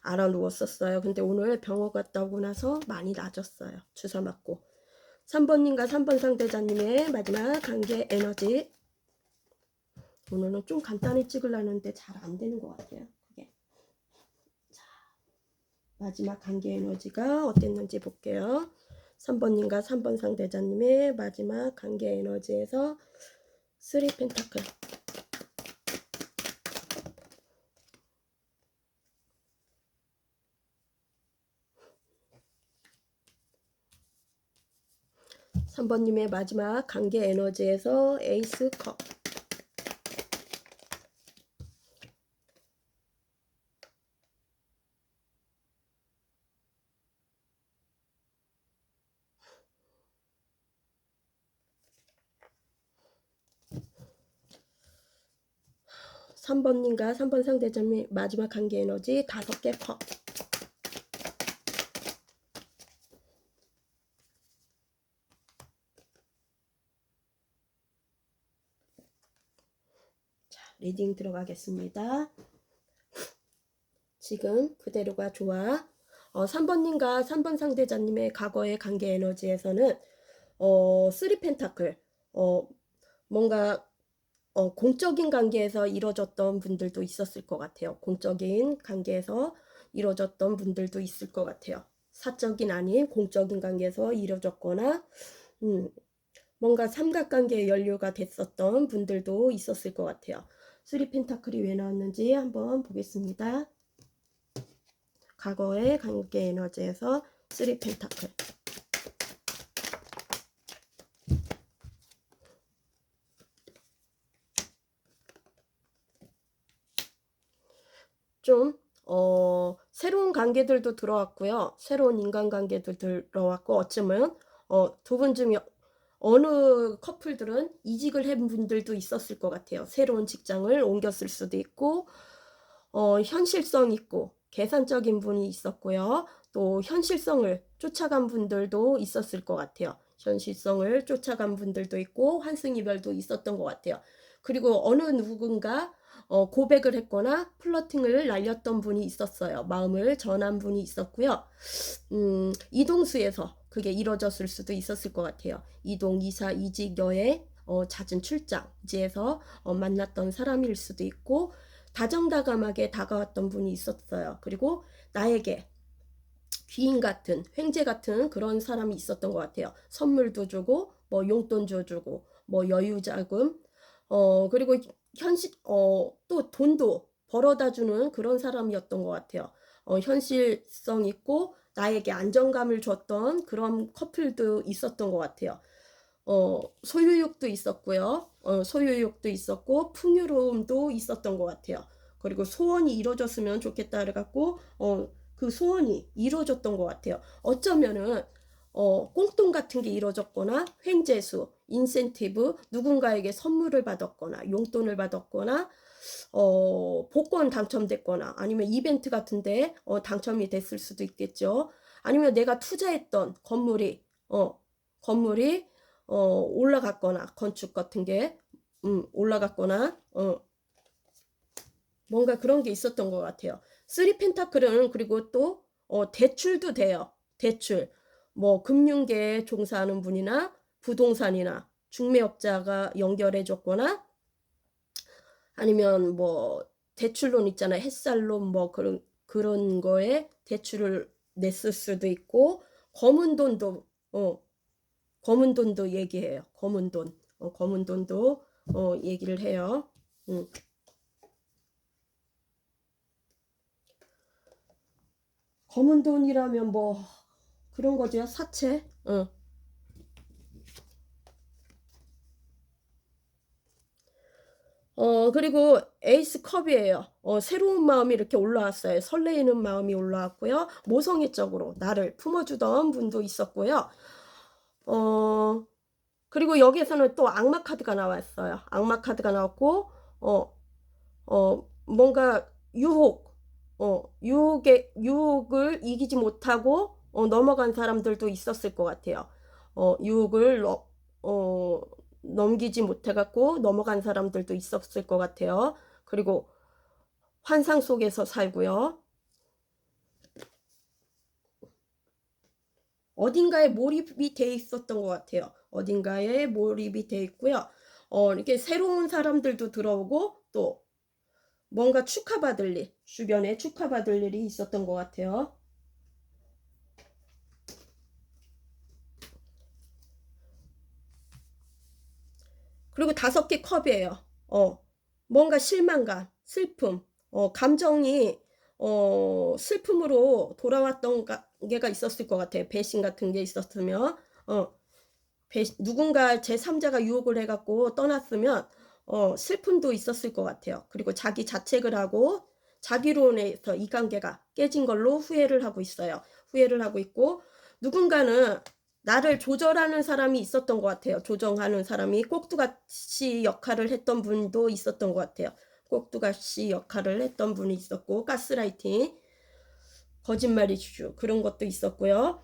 알아 누웠었어요. 근데 오늘 병원 갔다 오고 나서 많이 나아졌어요. 주사 맞고. 3번님과 3번 상대자님의 마지막 관계 에너지. 오늘은 좀 간단히 찍으려는데 잘 안 되는 것 같아요. 그게. 자, 마지막 관계 에너지가 어땠는지 볼게요. 3번님과 3번 상대자님의 마지막 관계 에너지에서 3 펜타클. 3번님의 마지막 관계 에너지에서 에이스 컵. 3번님과 3번 상대자님의 마지막 관계 에너지 5개 컵. 자, 리딩 들어가겠습니다. 지금 그대로가 좋아. 3번님과 3번 상대자님의 과거의 관계 에너지에서는 3 펜타클, 뭔가 공적인 관계에서 이루어졌던 분들도 있었을 것 같아요. 공적인 관계에서 이루어졌던 분들도 있을 것 같아요. 사적인 아닌 공적인 관계에서 이루어졌거나 뭔가 삼각관계의 연료가 됐었던 분들도 있었을 것 같아요. 3 펜타클이 왜 나왔는지 한번 보겠습니다. 과거의 관계 에너지에서 3 펜타클. 좀 새로운 관계들도 들어왔고요. 새로운 인간관계도 들어왔고, 어쩌면 두 분 중에 어느 커플들은 이직을 한 분들도 있었을 것 같아요. 새로운 직장을 옮겼을 수도 있고, 현실성 있고 계산적인 분이 있었고요. 또 현실성을 쫓아간 분들도 있었을 것 같아요. 현실성을 쫓아간 분들도 있고 환승이별도 있었던 것 같아요. 그리고 어느 누군가 고백을 했거나 플러팅을 날렸던 분이 있었어요. 마음을 전한 분이 있었고요. 이동수에서 그게 이루어졌을 수도 있었을 것 같아요. 이동, 이사, 이직, 여행, 잦은 출장지에서 만났던 사람일 수도 있고, 다정다감하게 다가왔던 분이 있었어요. 그리고 나에게 귀인 같은, 횡재 같은 그런 사람이 있었던 것 같아요. 선물도 주고, 뭐 용돈 줘주고, 뭐 여유자금, 그리고 또 돈도 벌어다 주는 그런 사람이었던 것 같아요. 현실성 있고 나에게 안정감을 줬던 그런 커플도 있었던 것 같아요. 소유욕도 있었고요. 소유욕도 있었고 풍요로움도 있었던 것 같아요. 그리고 소원이 이루어졌으면 좋겠다 그래갖고 그 소원이 이루어졌던 것 같아요. 어쩌면은 꽁돈 같은 게 이루어졌거나 횡재수, 인센티브, 누군가에게 선물을 받았거나 용돈을 받았거나 복권 당첨됐거나 아니면 이벤트 같은데 당첨이 됐을 수도 있겠죠. 아니면 내가 투자했던 건물이 올라갔거나 건축 같은 게 올라갔거나 뭔가 그런 게 있었던 것 같아요. 3 펜타클은 그리고 또 대출도 돼요. 대출. 뭐 금융계에 종사하는 분이나 부동산이나 중매업자가 연결해 줬거나 아니면 뭐 대출론 있잖아요. 햇살론 뭐 그런 거에 대출을 냈을 수도 있고 검은 돈도 얘기해요. 검은 돈도 얘기를 해요. 검은 돈이라면 뭐 그런 거죠. 사채. 그리고 에이스 컵이에요. 새로운 마음이 이렇게 올라왔어요. 설레이는 마음이 올라왔고요. 모성애 쪽으로 나를 품어주던 분도 있었고요. 그리고 여기에서는 또 악마 카드가 나왔어요. 악마 카드가 나왔고, 뭔가 유혹을 이기지 못하고 넘어간 사람들도 있었을 것 같아요. 유혹을 넘기지 못해갖고 넘어간 사람들도 있었을 것 같아요. 그리고 환상 속에서 살고요. 어딘가에 몰입이 돼 있었던 것 같아요. 어딘가에 몰입이 돼 있고요. 이렇게 새로운 사람들도 들어오고 또 뭔가 축하받을 일, 주변에 축하받을 일이 있었던 것 같아요. 그리고 5개 컵이에요. 뭔가 실망감, 슬픔, 감정이 슬픔으로 돌아왔던 게가 있었을 것 같아요. 배신 같은 게 있었으면 누군가 제3자가 유혹을 해갖고 떠났으면 슬픔도 있었을 것 같아요. 그리고 자기 자책을 하고 자기론에서 이 관계가 깨진 걸로 후회를 하고 있어요. 후회를 하고 있고 누군가는 나를 조절하는 사람이 있었던 것 같아요. 조정하는 사람이 꼭두같이 역할을 했던 분도 있었던 것 같아요. 꼭두가시 역할을 했던 분이 있었고, 가스라이팅, 거짓말이 주주, 그런 것도 있었고요.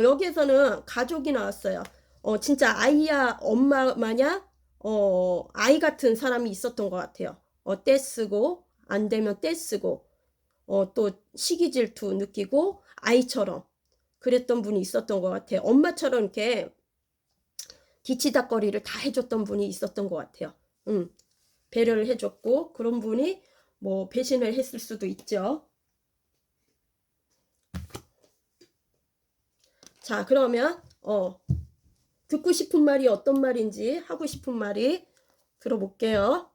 여기에서는 가족이 나왔어요. 진짜 아이야 엄마 마냥 아이 같은 사람이 있었던 것 같아요. 떼쓰고 안 되면 떼쓰고 또 시기 질투 느끼고 아이처럼 그랬던 분이 있었던 것 같아요. 엄마처럼 이렇게 뒤치다거리를 다 해줬던 분이 있었던 것 같아요. 배려를 해줬고, 그런 분이 뭐 배신을 했을 수도 있죠. 자, 그러면 듣고 싶은 말이 어떤 말인지, 하고 싶은 말이 들어볼게요.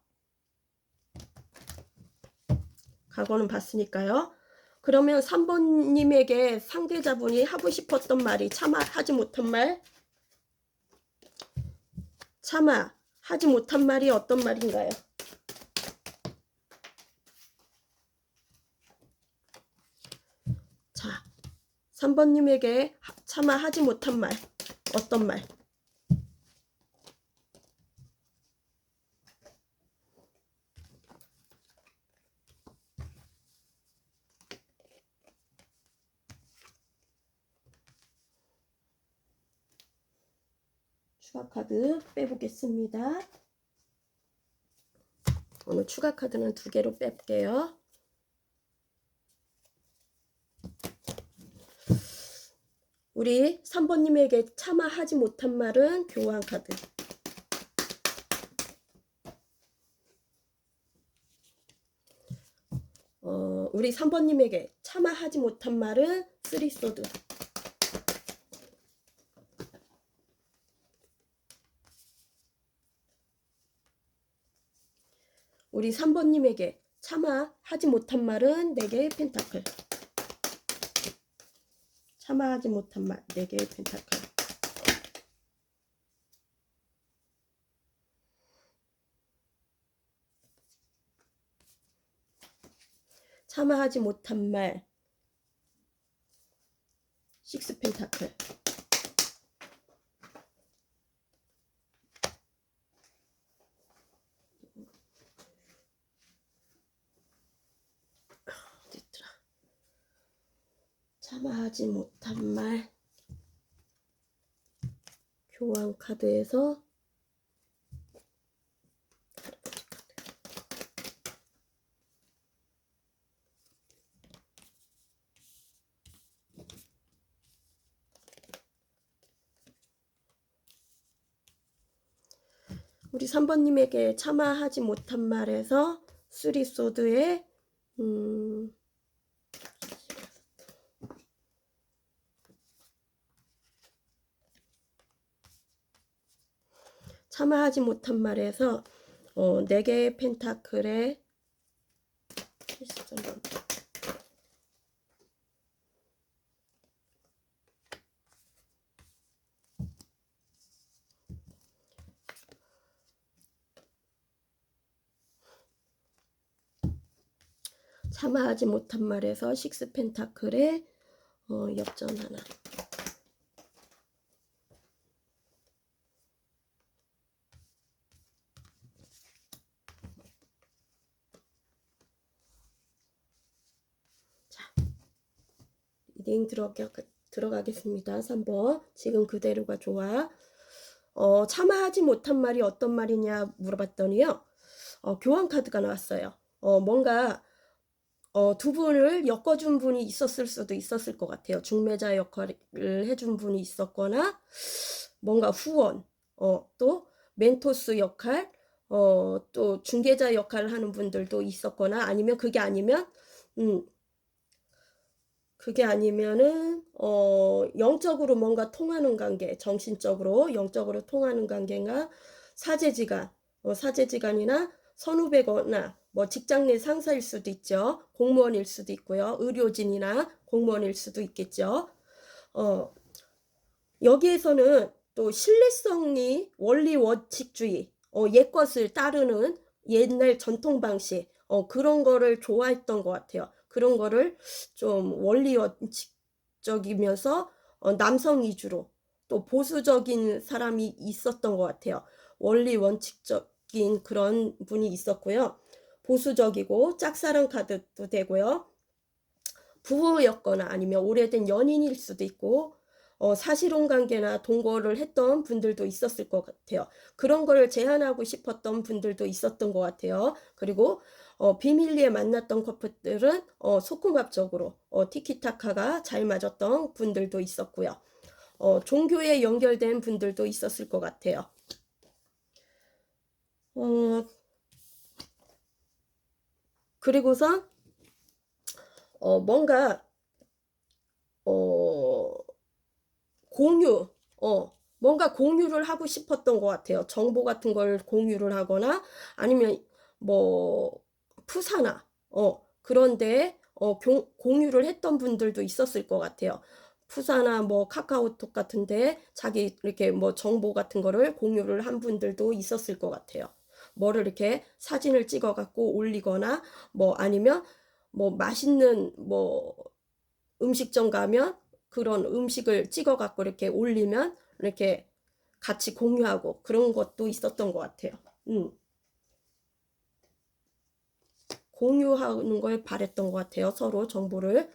각오는 봤으니까요. 그러면 3번님에게 상대자분이 하고 싶었던 말이, 차마 하지 못한 말, 차마 하지 못한 말이 어떤 말인가요? 자, 3번님에게 차마 하지 못한 말, 어떤 말? 추가 카드 빼보겠습니다. 오늘 추가 카드는 2개로 뺄게요. 우리 3번님에게 차마 하지 못한 말은 교환 카드. 우리 3번님에게 차마 하지 못한 말은 3소드. 우리 3번님에게 차마 하지 못한 말은 4개의 펜타클. 차마 하지 못한 말 4개의 펜타클. 차마 하지 못한 말 6 펜타클. 어딨더라. 참아하지 못한 말 교환 카드에서 우리 3번님에게 참아하지 못한 말에서 3소드의 참아하지 못한 말에서 4개의 펜타클에 참아하지 못한 말에서 6 펜타클에 역전 하나. 자, 리딩 들어가겠습니다. 3번. 지금 그대로가 좋아. 참아하지 못한 말이 어떤 말이냐 물어봤더니요. 교환 카드가 나왔어요. 뭔가 두 분을 엮어준 분이 있었을 수도 있었을 것 같아요. 중매자 역할을 해준 분이 있었거나 뭔가 후원, 또 멘토스 역할, 또 중개자 역할을 하는 분들도 있었거나 아니면 그게 아니면은 영적으로 뭔가 통하는 관계, 정신적으로 영적으로 통하는 관계가 사제지간이나 선후배거나 뭐 직장 내 상사일 수도 있죠. 공무원일 수도 있고요. 의료진이나 공무원일 수도 있겠죠. 여기에서는 또 신뢰성이 원리 원칙주의, 옛것을 따르는 옛날 전통 방식, 그런 거를 좋아했던 것 같아요. 그런 거를 좀 원리 원칙적이면서 남성 위주로 또 보수적인 사람이 있었던 것 같아요. 원리 원칙적인 그런 분이 있었고요. 보수적이고 짝사랑 카드도 되고요. 부부였거나 아니면 오래된 연인일 수도 있고 사실혼 관계나 동거를 했던 분들도 있었을 것 같아요. 그런 걸 제한하고 싶었던 분들도 있었던 것 같아요. 그리고 비밀리에 만났던 커플들은 소kum합적으로 티키타카가 잘 맞았던 분들도 있었고요. 종교에 연결된 분들도 있었을 것 같아요. 그리고서 뭔가 공유, 뭔가 공유를 하고 싶었던 것 같아요. 정보 같은 걸 공유를 하거나 아니면 뭐 푸사나 그런데 공유를 했던 분들도 있었을 것 같아요. 푸사나 뭐 카카오톡 같은데 자기 이렇게 뭐 정보 같은 거를 공유를 한 분들도 있었을 것 같아요. 뭐를 이렇게 사진을 찍어 갖고 올리거나 뭐 아니면 뭐 맛있는 뭐 음식점 가면 그런 음식을 찍어 갖고 이렇게 올리면 이렇게 같이 공유하고 그런 것도 있었던 것 같아요. 공유하는 걸 바랬던 것 같아요. 서로 정보를.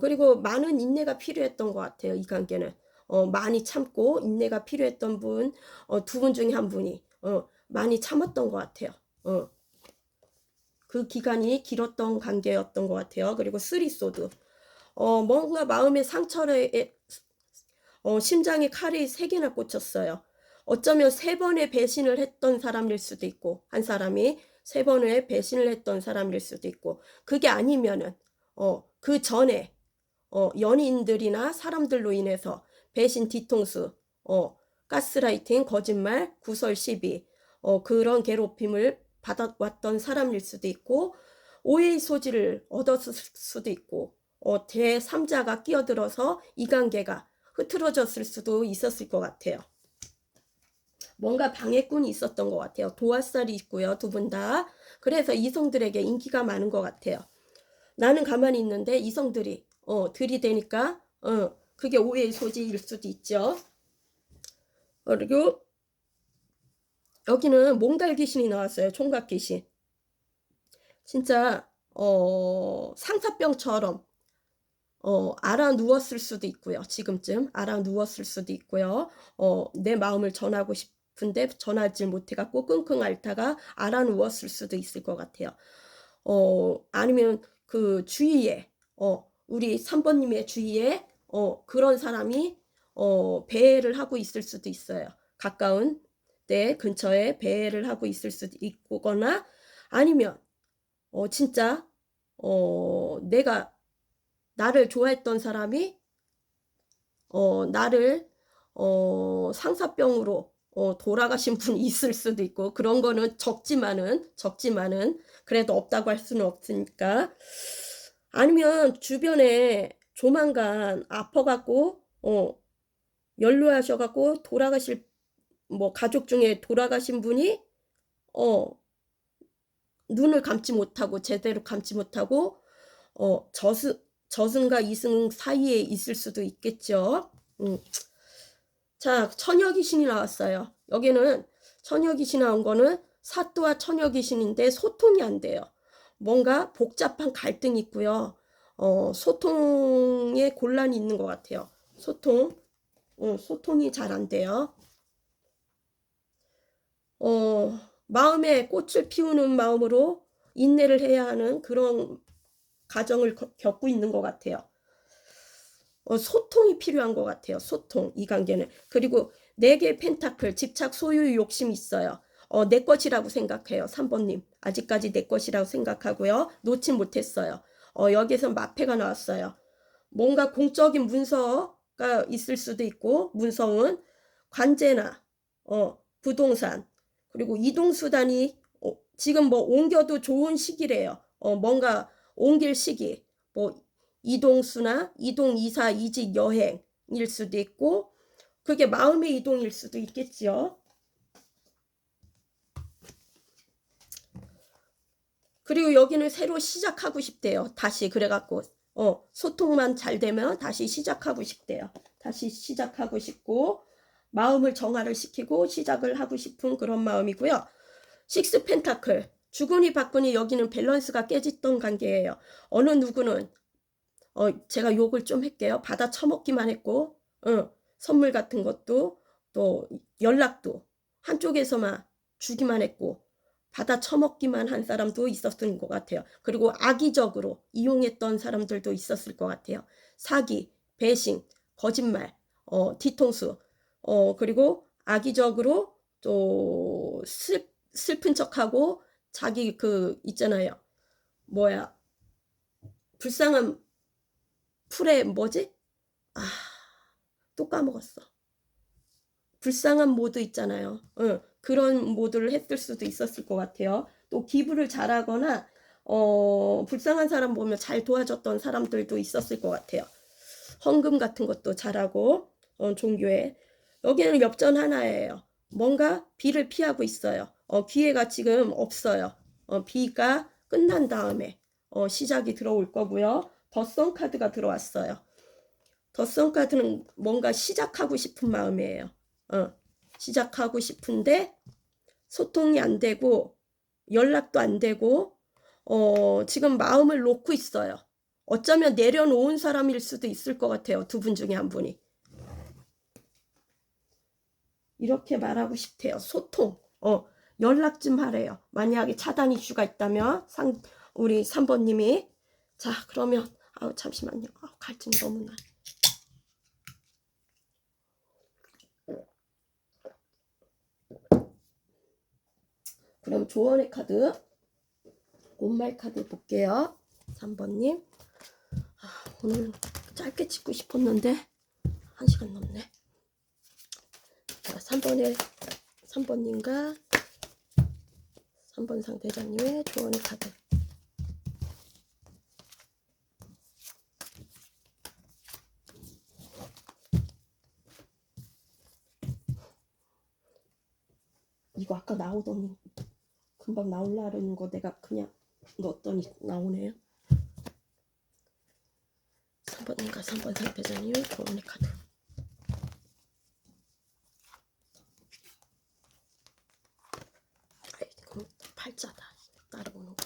그리고 많은 인내가 필요했던 것 같아요. 이 관계는. 많이 참고 인내가 필요했던 분, 두 분 중에 한 분이 많이 참았던 것 같아요. 그 기간이 길었던 관계였던 것 같아요. 그리고 쓰리소드. 뭔가 마음의 상처를 심장에 칼이 3개나 꽂혔어요. 어쩌면 3번의 배신을 했던 사람일 수도 있고 한 사람이 3번의 배신을 했던 사람일 수도 있고 그게 아니면은 그 전에 연인들이나 사람들로 인해서 배신 뒤통수 가스라이팅 거짓말 구설 시비 그런 괴롭힘을 받아왔던 사람일 수도 있고 오해의 소지를 얻었을 수도 있고 제3자가 끼어들어서 이 관계가 흐트러졌을 수도 있었을 것 같아요. 뭔가 방해꾼이 있었던 것 같아요. 도화살이 있고요. 두 분 다. 그래서 이성들에게 인기가 많은 것 같아요. 나는 가만히 있는데 이성들이 들이대니까 그게 오해의 소지일 수도 있죠. 그리고 여기는 몽달 귀신이 나왔어요. 총각 귀신. 진짜 상사병처럼 알아 누웠을 수도 있고요. 지금쯤 알아 누웠을 수도 있고요. 내 마음을 전하고 싶은데 전하지 못해갖고 끙끙 앓다가 알아 누웠을 수도 있을 것 같아요. 아니면 그 주위에 우리 3번님의 주위에 그런 사람이 배회를 하고 있을 수도 있어요. 가까운 때 근처에 배회를 하고 있을 수도 있거나 아니면 진짜 내가 나를 좋아했던 사람이 나를 상사병으로 돌아가신 분이 있을 수도 있고 그런 거는 적지만은 그래도 없다고 할 수는 없으니까 아니면 주변에 조만간 아파갖고 연로하셔갖고 돌아가실 뭐 가족 중에 돌아가신 분이 눈을 감지 못하고 제대로 감지 못하고 저승과 이승 사이에 있을 수도 있겠죠. 자, 처녀귀신이 나왔어요. 여기는 처녀귀신 나온 거는 사또와 처녀귀신인데 소통이 안 돼요. 뭔가 복잡한 갈등이 있고요. 소통에 곤란이 있는 것 같아요. 소통이 잘 안 돼요. 마음에 꽃을 피우는 마음으로 인내를 해야 하는 그런 가정을 겪고 있는 것 같아요. 소통이 필요한 것 같아요. 소통, 이 관계는. 그리고 4개의 펜타클, 집착, 소유, 욕심 있어요. 내 것이라고 생각해요. 3번님. 아직까지 내 것이라고 생각하고요. 놓지 못했어요. 여기서 마패가 나왔어요. 뭔가 공적인 문서가 있을 수도 있고, 문서는 관제나, 부동산, 그리고 이동수단이 지금 뭐 옮겨도 좋은 시기래요. 뭔가 옮길 시기, 뭐 이동수나 이동, 이사, 이직, 여행일 수도 있고 그게 마음의 이동일 수도 있겠지요. 그리고 여기는 새로 시작하고 싶대요. 다시 그래갖고 소통만 잘 되면 다시 시작하고 싶대요. 다시 시작하고 싶고 마음을 정화를 시키고 시작을 하고 싶은 그런 마음이고요. 식스 펜타클 주거니 받거니 여기는 밸런스가 깨졌던 관계예요. 어느 누구는 제가 욕을 좀 할게요. 받아 처먹기만 했고 선물 같은 것도 또 연락도 한쪽에서만 주기만 했고 받아 처먹기만 한 사람도 있었을 것 같아요. 그리고 악의적으로 이용했던 사람들도 있었을 것 같아요. 사기, 배신, 거짓말, 뒤통수, 그리고 악의적으로 또 슬픈 척하고 자기 그 있잖아요. 뭐야, 불쌍한 풀에 뭐지? 아, 또 까먹었어. 불쌍한 모드 있잖아요. 그런 모드를 했을 수도 있었을 것 같아요. 또 기부를 잘하거나 불쌍한 사람 보면 잘 도와줬던 사람들도 있었을 것 같아요. 헌금 같은 것도 잘하고 종교에. 여기는 엽전 하나예요. 뭔가 비를 피하고 있어요. 기회가 지금 없어요. 비가 끝난 다음에 시작이 들어올 거고요. 더선 카드가 들어왔어요. 더선 카드는 뭔가 시작하고 싶은 마음이에요. 시작하고 싶은데 소통이 안 되고 연락도 안 되고 지금 마음을 놓고 있어요. 어쩌면 내려놓은 사람일 수도 있을 것 같아요. 두 분 중에 한 분이. 이렇게 말하고 싶대요. 소통. 연락 좀 하래요. 만약에 차단 이슈가 있다면 우리 3번님이. 자, 그러면 잠시만요. 갈증이 너무 나. 그럼 조언의 카드, 온말 카드 볼게요. 3번님. 오늘 짧게 찍고 싶었는데 1시간 넘네. 자, 3번님과 3번 상대자님의 조언의 카드. 이거 아까 나오더니 금방 나오려는 거 내가 그냥 넣었더니 나오네요. 3번님과 3번 상대자님의 조언의 카드. 아이고, 팔자다. 따라오는 거.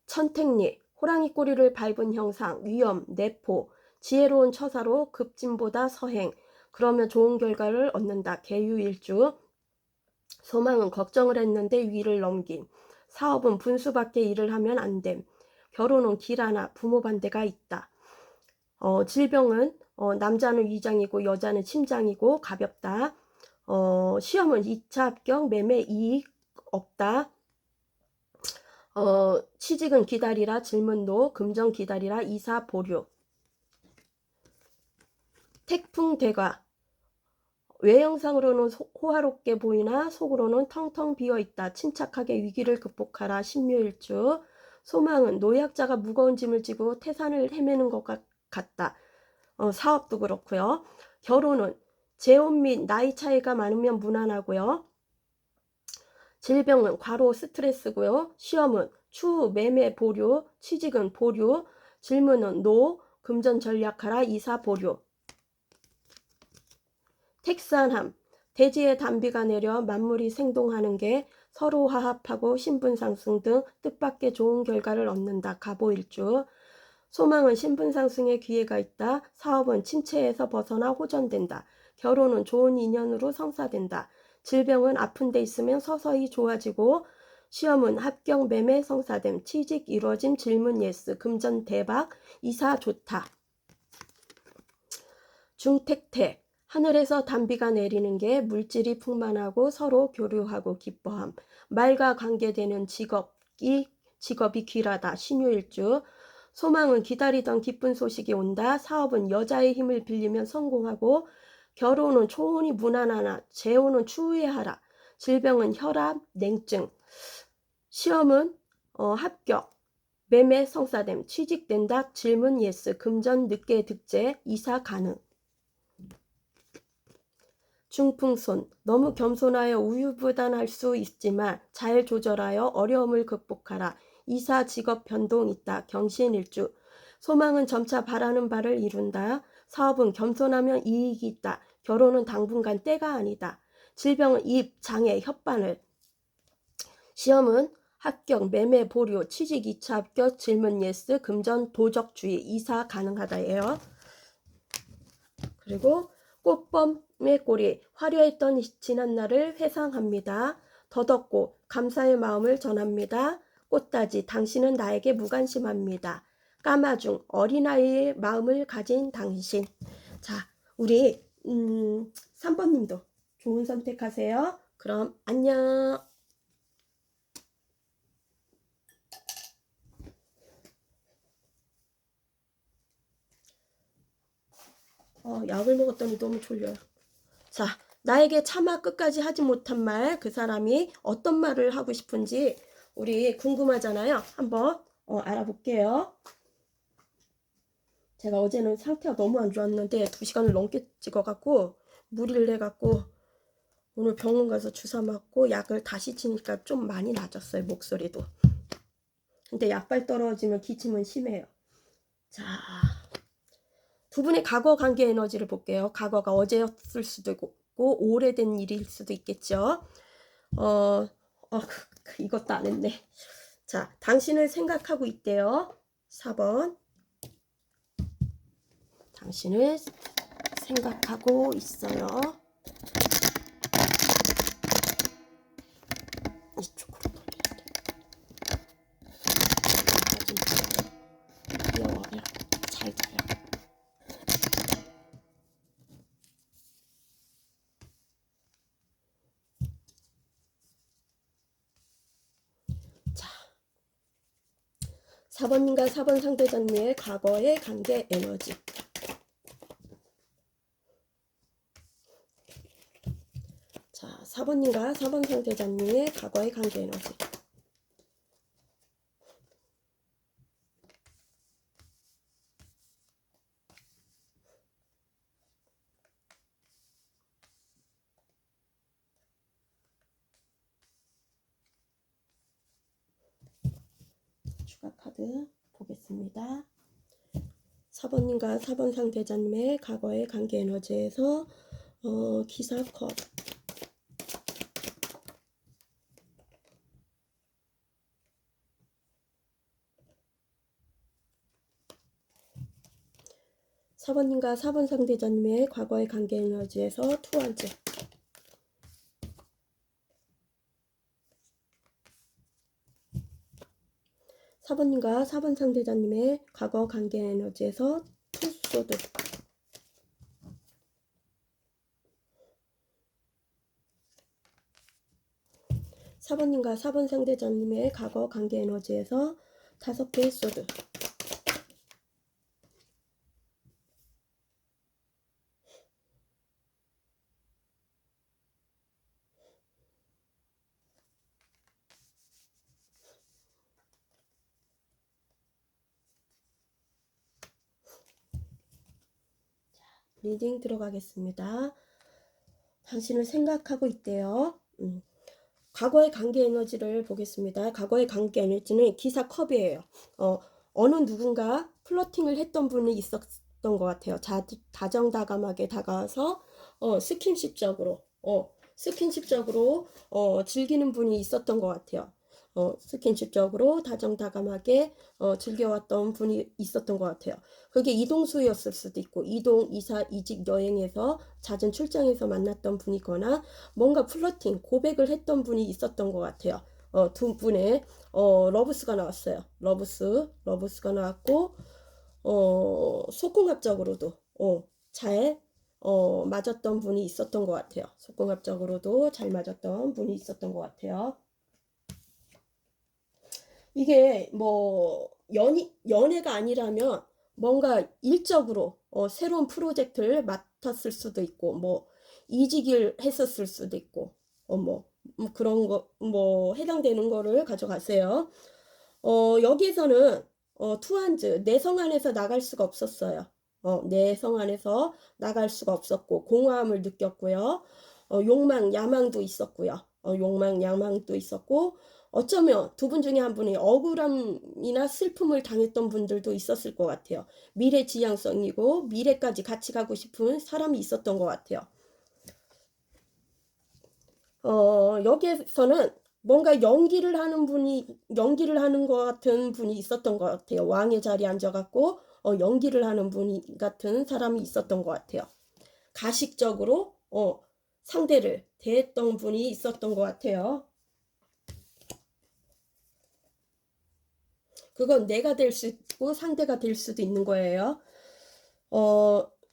천택리, 호랑이 꼬리를 밟은 형상, 위험, 내포, 지혜로운 처사로 급진보다 서행, 그러면 좋은 결과를 얻는다. 계유일주. 소망은 걱정을 했는데 위를 넘김. 사업은 분수밖에 일을 하면 안 됨. 결혼은 길 하나, 부모 반대가 있다. 질병은 남자는 위장이고 여자는 침장이고 가볍다. 시험은 2차 합격, 매매 이익 없다. 취직은 기다리라, 질문도, 금전 기다리라, 이사 보류. 태풍 대과, 외형상으로는 호화롭게 보이나 속으로는 텅텅 비어있다. 침착하게 위기를 극복하라, 신묘일주. 소망은 노약자가 무거운 짐을 지고 태산을 헤매는 것 같다. 사업도 그렇고요. 결혼은 재혼 및 나이 차이가 많으면 무난하고요. 질병은 과로 스트레스고요. 시험은 추후 매매 보류, 취직은 보류, 질문은 노, 금전 전략하라, 이사 보류. 택산함, 대지에 단비가 내려 만물이 생동하는 게 서로 화합하고 신분 상승 등 뜻밖의 좋은 결과를 얻는다. 갑오일주. 소망은 신분 상승의 기회가 있다. 사업은 침체에서 벗어나 호전된다. 결혼은 좋은 인연으로 성사된다. 질병은 아픈 데 있으면 서서히 좋아지고, 시험은 합격, 매매, 성사됨, 취직 이루어짐, 질문 예스, 금전 대박, 이사 좋다. 중택택, 하늘에서 단비가 내리는 게 물질이 풍만하고 서로 교류하고 기뻐함. 말과 관계되는 직업이 귀하다. 신유일주. 소망은 기다리던 기쁜 소식이 온다. 사업은 여자의 힘을 빌리면 성공하고, 결혼은 초혼이 무난하나 재혼은 추후에하라. 질병은 혈압, 냉증. 시험은 합격, 매매 성사됨, 취직된다. 질문 예스, 금전 늦게 득제, 이사 가능. 중풍손, 너무 겸손하여 우유부단할 수 있지만 잘 조절하여 어려움을 극복하라. 이사 직업 변동 있다. 경신일주. 소망은 점차 바라는 바를 이룬다. 사업은 겸손하면 이익이 있다. 결혼은 당분간 때가 아니다. 질병은 입, 장애, 혓바늘. 시험은 합격, 매매, 보류, 취직 2차 합격, 질문 예스, 금전, 도적주의, 이사 가능하다예요. 그리고 꽃범의 꼬리, 화려했던 지난날을 회상합니다. 더덥고 감사의 마음을 전합니다. 꽃다지, 당신은 나에게 무관심합니다. 까마중, 어린아이의 마음을 가진 당신. 자, 우리 3번님도 좋은 선택하세요. 그럼 안녕. 약을 먹었더니 너무 졸려요. 자, 나에게 차마 끝까지 하지 못한 말, 그 사람이 어떤 말을 하고 싶은지 우리 궁금하잖아요. 한번 알아볼게요. 제가 어제는 상태가 너무 안 좋았는데 2시간을 넘게 찍어갖고 무리를 해갖고 오늘 병원 가서 주사 맞고 약을 다시 치니까 좀 많이 나아졌어요. 목소리도. 근데 약발 떨어지면 기침은 심해요. 자, 두 분의 과거 관계 에너지를 볼게요. 과거가 어제였을 수도 있고 오래된 일일 수도 있겠죠. 이것도 안 했네. 자, 당신을 생각하고 있대요. 4번. 당신을 생각하고 있어요. 이쪽으로 돌려야 돼. 귀여워요. 잘 돼요. 자, 4번님과 4번 상대자님의 과거의 관계 에너지. 자, 4번님과 4번 상대자님의 과거의 관계 에너지. 추가 카드 보겠습니다. 4번님과 4번 상대자님의 과거의 관계 에너지에서 기사 컷. 사번님과 4번 상대자님의 과거의 관계 에너지에서 투원즈. 사번님과 4번 상대자님의 과거 관계 에너지에서 투소드. 사번님과 4번 상대자님의 과거 관계 에너지에서 5개의 소드. 리딩 들어가겠습니다. 당신을 생각하고 있대요. 과거의 관계 에너지를 보겠습니다. 과거의 관계 에너지는 기사 컵이에요. 어느 누군가 플러팅을 했던 분이 있었던 것 같아요. 다정다감하게 다가와서 스킨십적으로 즐기는 분이 있었던 것 같아요. 스킨십적으로 다정다감하게 즐겨왔던 분이 있었던 것 같아요. 그게 이동수였을 수도 있고 이동, 이사, 이직, 여행에서 잦은 출장에서 만났던 분이거나 뭔가 플러팅, 고백을 했던 분이 있었던 것 같아요. 두 분의 러브스가 나왔어요. 러브스가 나왔고 속궁합적으로도 잘 맞았던 분이 있었던 것 같아요. 속궁합적으로도 잘 맞았던 분이 있었던 것 같아요. 이게 뭐 연애가 아니라면 뭔가 일적으로 새로운 프로젝트를 맡았을 수도 있고 뭐 이직을 했었을 수도 있고 뭐 그런 거 뭐 해당되는 거를 가져가세요. 여기에서는 투한즈 내성 안에서 나갈 수가 없었어요. 내성 안에서 나갈 수가 없었고 공허함을 느꼈고요. 욕망, 야망도 있었고요. 욕망, 야망도 있었고 어쩌면 두 분 중에 한 분이 억울함이나 슬픔을 당했던 분들도 있었을 것 같아요. 미래지향성이고 미래까지 같이 가고 싶은 사람이 있었던 것 같아요. 여기에서는 뭔가 연기를 하는 것 같은 분이 있었던 것 같아요. 왕의 자리에 앉아갖고 연기를 하는 분 같은 사람이 있었던 것 같아요. 가식적으로 상대를 대했던 분이 있었던 것 같아요. 그건 내가 될 수 있고 상대가 될 수도 있는 거예요.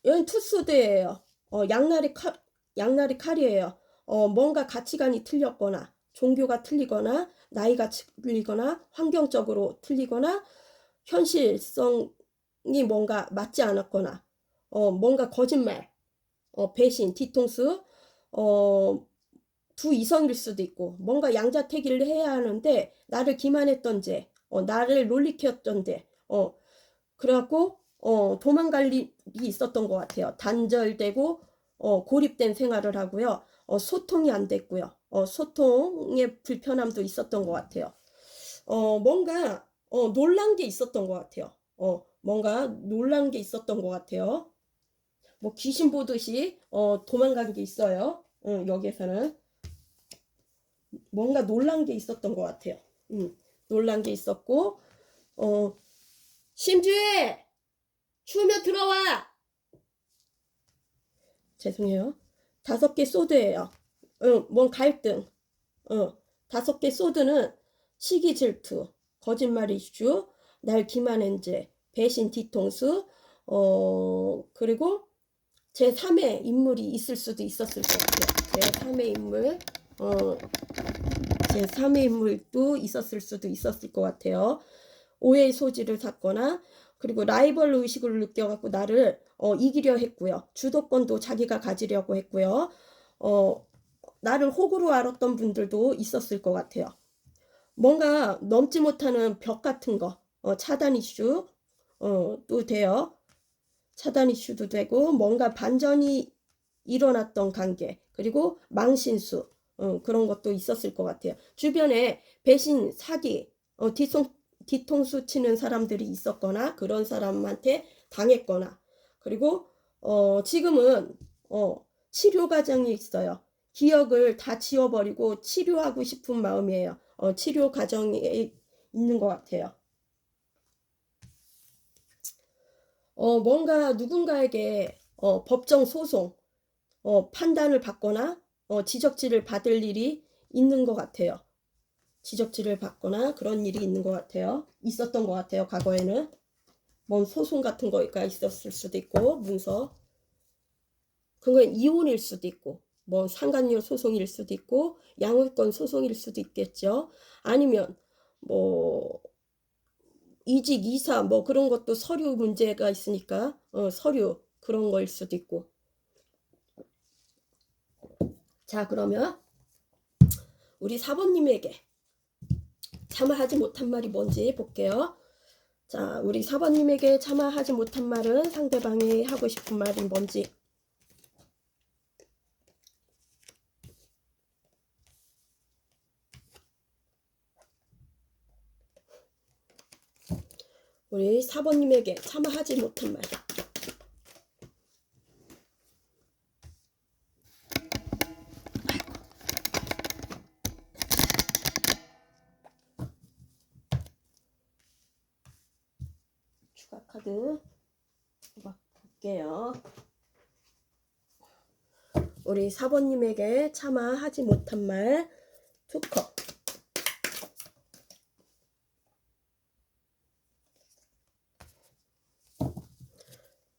여기 투수드예요. 양날이 칼이에요. 뭔가 가치관이 틀렸거나 종교가 틀리거나 나이가 틀리거나 환경적으로 틀리거나 현실성이 뭔가 맞지 않았거나 뭔가 거짓말, 배신, 뒤통수, 두 이성일 수도 있고 뭔가 양자택일을 해야 하는데 나를 기만했던 죄, 나를 놀리켰던 죄, 그래갖고 도망갈 일이 있었던 것 같아요. 단절되고 고립된 생활을 하고요. 소통이 안 됐고요. 소통의 불편함도 있었던 것 같아요. 뭔가 놀란 게 있었던 것 같아요. 뭔가 놀란 게 있었던 것 같아요. 뭐 귀신 보듯이 도망간 게 있어요. 여기에서는 뭔가 놀란 게 있었던 것 같아요. 놀란 게 있었고 심주혜 추우면 들어와. 죄송해요. 5개 소드예요. 뭔 갈등. 5개 소드는 시기 질투, 거짓말 이슈, 날 기만한 죄, 배신 뒤통수, 그리고 제3의 인물이 있을 수도 있었을 것 같아요. 제3의 인물, 제3의 인물도 있었을 수도 있었을 것 같아요. 오해의 소지를 샀거나 그리고 라이벌 의식을 느껴갖고 나를 이기려 했고요. 주도권도 자기가 가지려고 했고요. 나를 호구로 알았던 분들도 있었을 것 같아요. 뭔가 넘지 못하는 벽 같은 거, 차단 이슈 또 돼요. 차단 이슈도 되고 뭔가 반전이 일어났던 관계 그리고 망신수 그런 것도 있었을 것 같아요. 주변에 배신, 사기, 뒤통수 치는 사람들이 있었거나 그런 사람한테 당했거나 그리고 지금은 치료 과정이 있어요. 기억을 다 지워버리고 치료하고 싶은 마음이에요. 치료 과정에 있는 것 같아요. 뭔가 누군가에게 법정 소송, 판단을 받거나 지적질을 받을 일이 있는 것 같아요. 지적질을 받거나 그런 일이 있는 것 같아요. 있었던 것 같아요. 과거에는. 뭔 소송 같은 거가 있었을 수도 있고 문서. 그건 이혼일 수도 있고 뭐 상간녀 소송일 수도 있고 양육권 소송일 수도 있겠죠. 아니면 뭐 이직 이사 뭐 그런 것도 서류 문제가 있으니까 서류 그런 거일 수도 있고. 자, 그러면 우리 사번님에게 참아하지 못한 말이 뭔지 볼게요. 자, 우리 사번님에게 참아하지 못한 말은 상대방이 하고 싶은 말이 뭔지. 우리 사번님에게 참아하지 못한 말. 추가 카드 막 볼게요. 우리 사번님에게 참아하지 못한 말 투컵.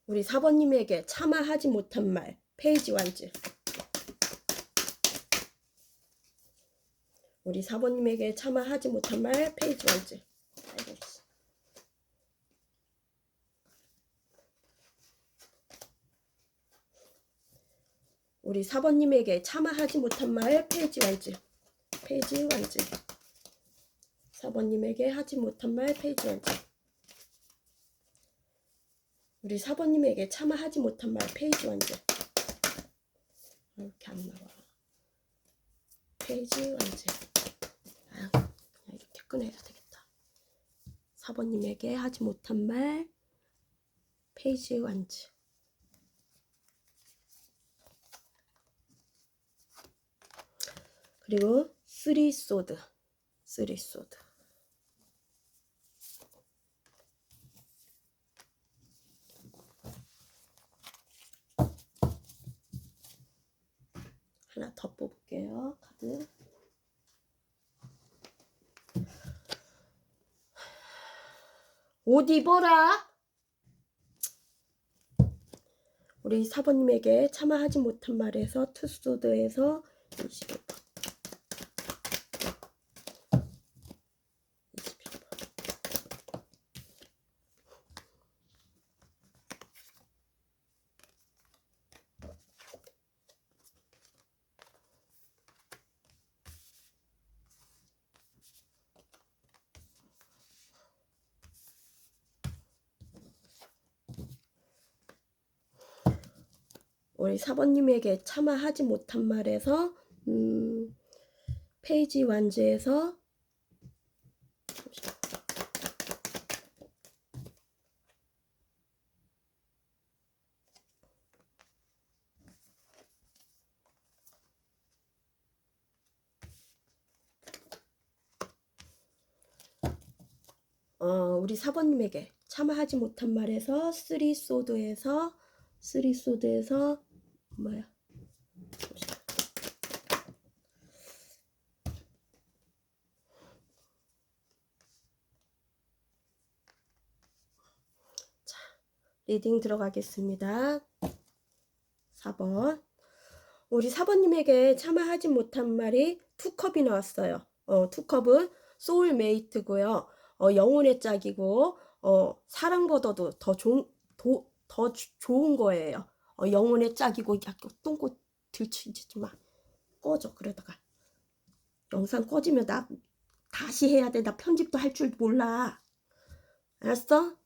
우리 사번님에게 참아하지 못한 말 페이지 완즈. 우리 사번님에게 참아하지 못한 말 페이지 완즈. 우리 사번님에게 참아하지 못한 말 페이지 완즈. 페이지 완즈. 사번님에게 하지 못한 말 페이지 완즈. 우리 사번님에게 참아하지 못한 말 페이지 완즈. 이렇게 안 나와. 페이지 완즈. 그냥 이렇게 꺼내야 되겠다. 사번님에게 하지 못한 말 페이지 완즈. 그리고 쓰리 소드. 하나 더 뽑을게요. 카드. 옷 입어라. 우리 사모님에게 차마 하지 못한 말에서 투소드에서 21번. 우리 사모님에게 차마 하지 못한 말에서 페이지 완주에서 우리 사모님에게 차마 하지 못한 말에서 쓰리 소드에서 뭐야? 자, 리딩 들어가겠습니다. 4번. 우리 사모님에게 차마 하지 못한 말이 투컵이 나왔어요. 투컵은 소울메이트고요. 영혼의 짝이고 사랑보다도 더 좋은 거예요. 영혼의 짝이고. 약간 똥꼬 들치지 마. 꺼져. 그러다가 영상 꺼지면 나 다시 해야 돼. 나 편집도 할 줄 몰라. 알았어?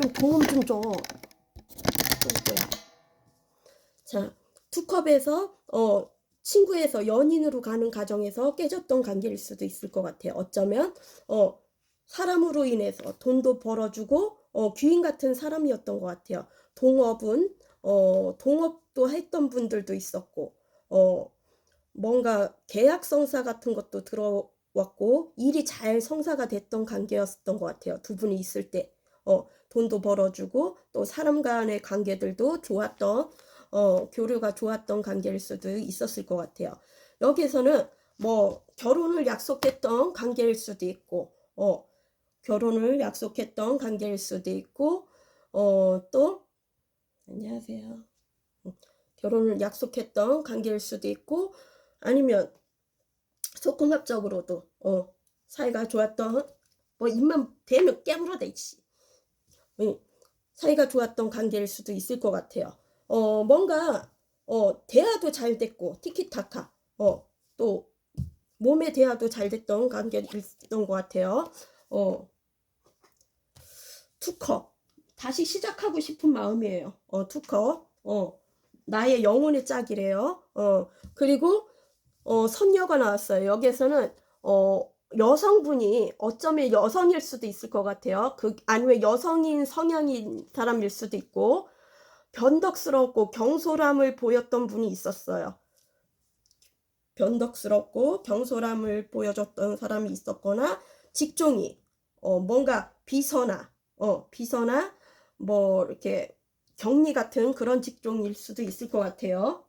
좀 도움 좀 줘. 자, 투컵에서 친구에서 연인으로 가는 과정에서 깨졌던 관계일 수도 있을 것 같아요. 어쩌면 사람으로 인해서 돈도 벌어주고 귀인 같은 사람이었던 것 같아요. 동업도 했던 분들도 있었고 뭔가 계약 성사 같은 것도 들어왔고 일이 잘 성사가 됐던 관계였던 것 같아요. 두 분이 있을 때 돈도 벌어주고 또 사람 간의 관계들도 좋았던 교류가 좋았던 관계일 수도 있었을 것 같아요. 여기에서는 뭐 결혼을 약속했던 관계일 수도 있고 결혼을 약속했던 관계일 수도 있고 또 안녕하세요. 결혼을 약속했던 관계일 수도 있고 아니면 소금합적으로도 사이가 좋았던 뭐 입만 대면 깨물어대 있지. 사이가 좋았던 관계일 수도 있을 것 같아요. 뭔가 대화도 잘 됐고 티키타카 또 몸의 대화도 잘 됐던 관계였던 것 같아요. 투컵 다시 시작하고 싶은 마음이에요. 투컵 나의 영혼의 짝이래요. 그리고 선녀가 나왔어요. 여기에서는 여성분이 어쩌면 여성일 수도 있을 것 같아요. 아니면 여성인 성향인 사람일 수도 있고 변덕스럽고 경솔함을 보였던 분이 있었어요. 변덕스럽고 경솔함을 보여줬던 사람이 있었거나 직종이 뭔가 비서나 뭐 이렇게 격리 같은 그런 직종일 수도 있을 것 같아요.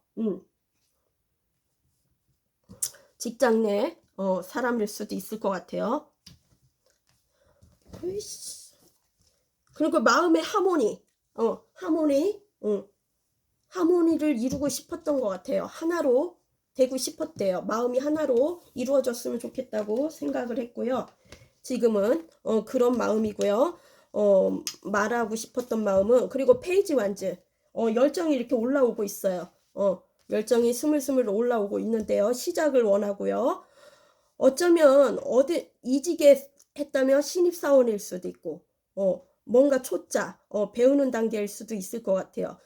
직장 내 사람일 수도 있을 것 같아요. 그리고 마음의 하모니를 이루고 싶었던 것 같아요. 하나로 되고 싶었대요. 마음이 하나로 이루어졌으면 좋겠다고 생각을 했고요. 지금은 그런 마음이고요. 말하고 싶었던 마음은 그리고 페이지 완즈 열정이 이렇게 올라오고 있어요. 열정이 스물스물 올라오고 있는데요. 시작을 원하고요. 어쩌면 이직에 했다면 신입사원일 수도 있고 뭔가 초짜 배우는 단계일 수도 있을 것 같아요.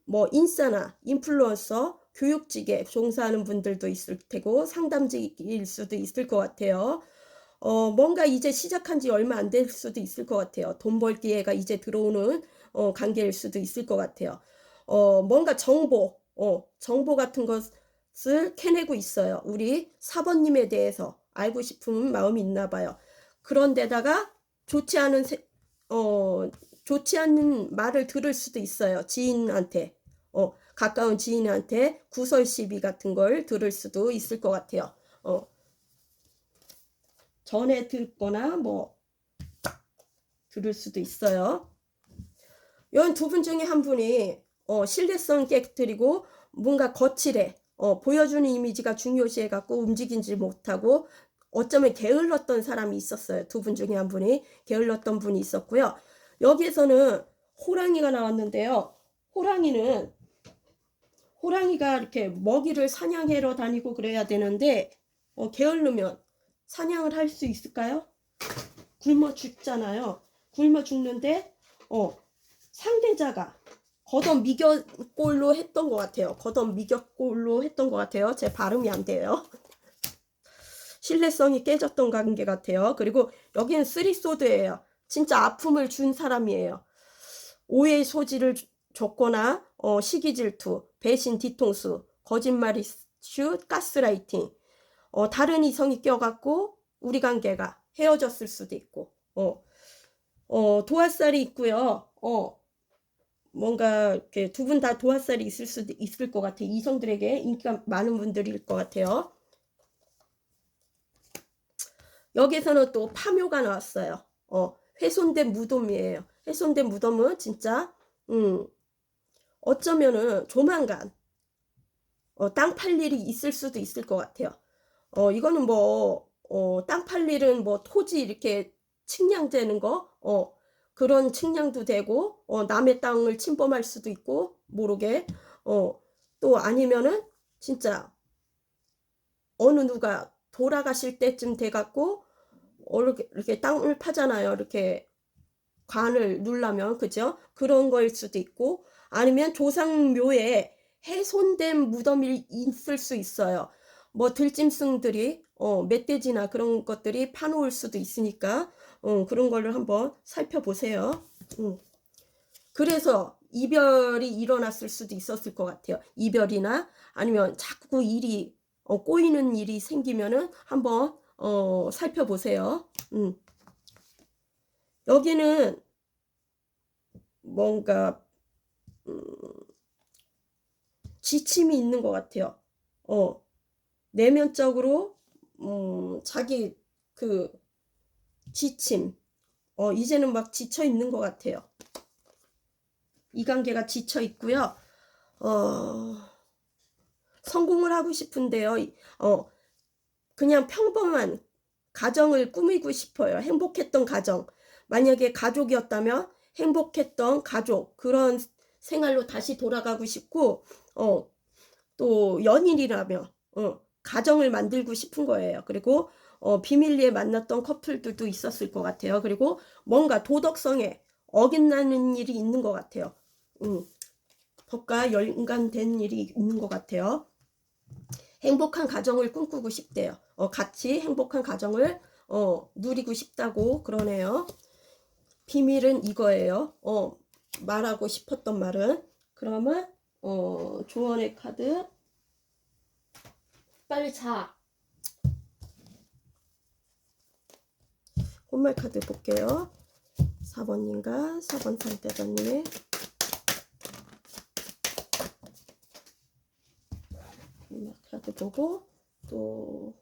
뭐 인싸나 인플루언서 교육직에 종사하는 분들도 있을 테고 상담직일 수도 있을 것 같아요. 뭔가 이제 시작한 지 얼마 안 될 수도 있을 것 같아요. 돈 벌 기회가 이제 들어오는 관계일 수도 있을 것 같아요. 뭔가 정보 같은 것 것을 캐내고 있어요. 우리 4번님에 대해서 알고 싶은 마음이 있나 봐요. 그런데다가 좋지 않은 좋지 않은 말을 들을 수도 있어요. 지인한테, 가까운 지인한테 구설 시비 같은 걸 들을 수도 있을 것 같아요. 전에 듣거나 뭐 들을 수도 있어요. 이런 두 분 중에 한 분이 신뢰성 깨뜨리고 뭔가 거칠해 보여주는 이미지가 중요시해 갖고 움직이지 못하고 어쩌면 게을렀던 사람이 있었어요. 두 분 중에 한 분이 게을렀던 분이 있었고요. 여기에서는 호랑이가 나왔는데요. 호랑이가 이렇게 먹이를 사냥하러 다니고 그래야 되는데 게으르면 사냥을 할 수 있을까요? 굶어 죽잖아요. 굶어 죽는데 상대자가 걷어 미격골로 했던 것 같아요. 걷어 미격골로 했던 것 같아요. 제 발음이 안 돼요. 신뢰성이 깨졌던 관계 같아요. 그리고 여기는 쓰리소드예요. 진짜 아픔을 준 사람이에요. 오해의 소지를 줬거나 시기 질투, 배신, 뒤통수, 거짓말 이슈, 가스라이팅, 다른 이성이 껴갖고 우리 관계가 헤어졌을 수도 있고 도화살이 있고요. 뭔가 이렇게 두 분 다 도화살이 있을 수도 있을 것 같아요. 이성들에게 인기가 많은 분들일 것 같아요. 여기서는 또 파묘가 나왔어요. 훼손된 무덤이에요. 훼손된 무덤은 진짜 어쩌면은 조만간 땅 팔 일이 있을 수도 있을 것 같아요. 이거는 뭐 땅 팔 일은 뭐 토지 이렇게 측량되는 거 그런 측량도 되고 남의 땅을 침범할 수도 있고 모르게 또 아니면은 진짜 어느 누가 돌아가실 때쯤 돼 갖고 이렇게 땅을 파잖아요. 이렇게 관을 누르려면 그죠? 그런 거일 수도 있고 아니면 조상묘에 훼손된 무덤이 있을 수 있어요. 뭐 들짐승들이 멧돼지나 그런 것들이 파놓을 수도 있으니까 그런 거를 한번 살펴보세요. 그래서 이별이 일어났을 수도 있었을 것 같아요. 이별이나 아니면 자꾸 일이 꼬이는 일이 생기면은 한번 살펴보세요. 여기는 뭔가 지침이 있는 것 같아요. 내면적으로 자기 그 지침 이제는 막 지쳐 있는 것 같아요. 이 관계가 지쳐 있고요. 성공을 하고 싶은데요. 그냥 평범한 가정을 꾸미고 싶어요. 행복했던 가정. 만약에 가족이었다면 행복했던 가족 그런 생활로 다시 돌아가고 싶고 또 연인이라면 가정을 만들고 싶은 거예요. 그리고 비밀리에 만났던 커플들도 있었을 것 같아요. 그리고 뭔가 도덕성에 어긋나는 일이 있는 것 같아요. 법과 연관된 일이 있는 것 같아요. 행복한 가정을 꿈꾸고 싶대요. 같이 행복한 가정을 누리고 싶다고 그러네요. 비밀은 이거예요. 말하고 싶었던 말은 그러면 조언의 카드 빨리 자. 혼말 카드 볼게요. 4번님과 4번 상대자님의 혼말 카드 보고 또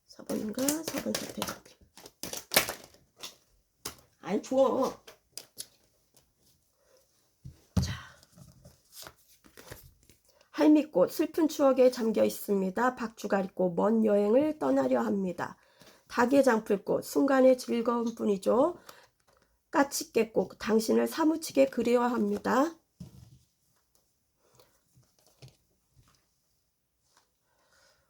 4번과 4번 상대자님. 아니 좋아. 할미꽃 슬픈 추억에 잠겨 있습니다. 박주가리꽃 먼 여행을 떠나려 합니다. 닭의 장풀꽃 순간의 즐거운 뿐이죠. 까치깨꽃 당신을 사무치게 그리워합니다.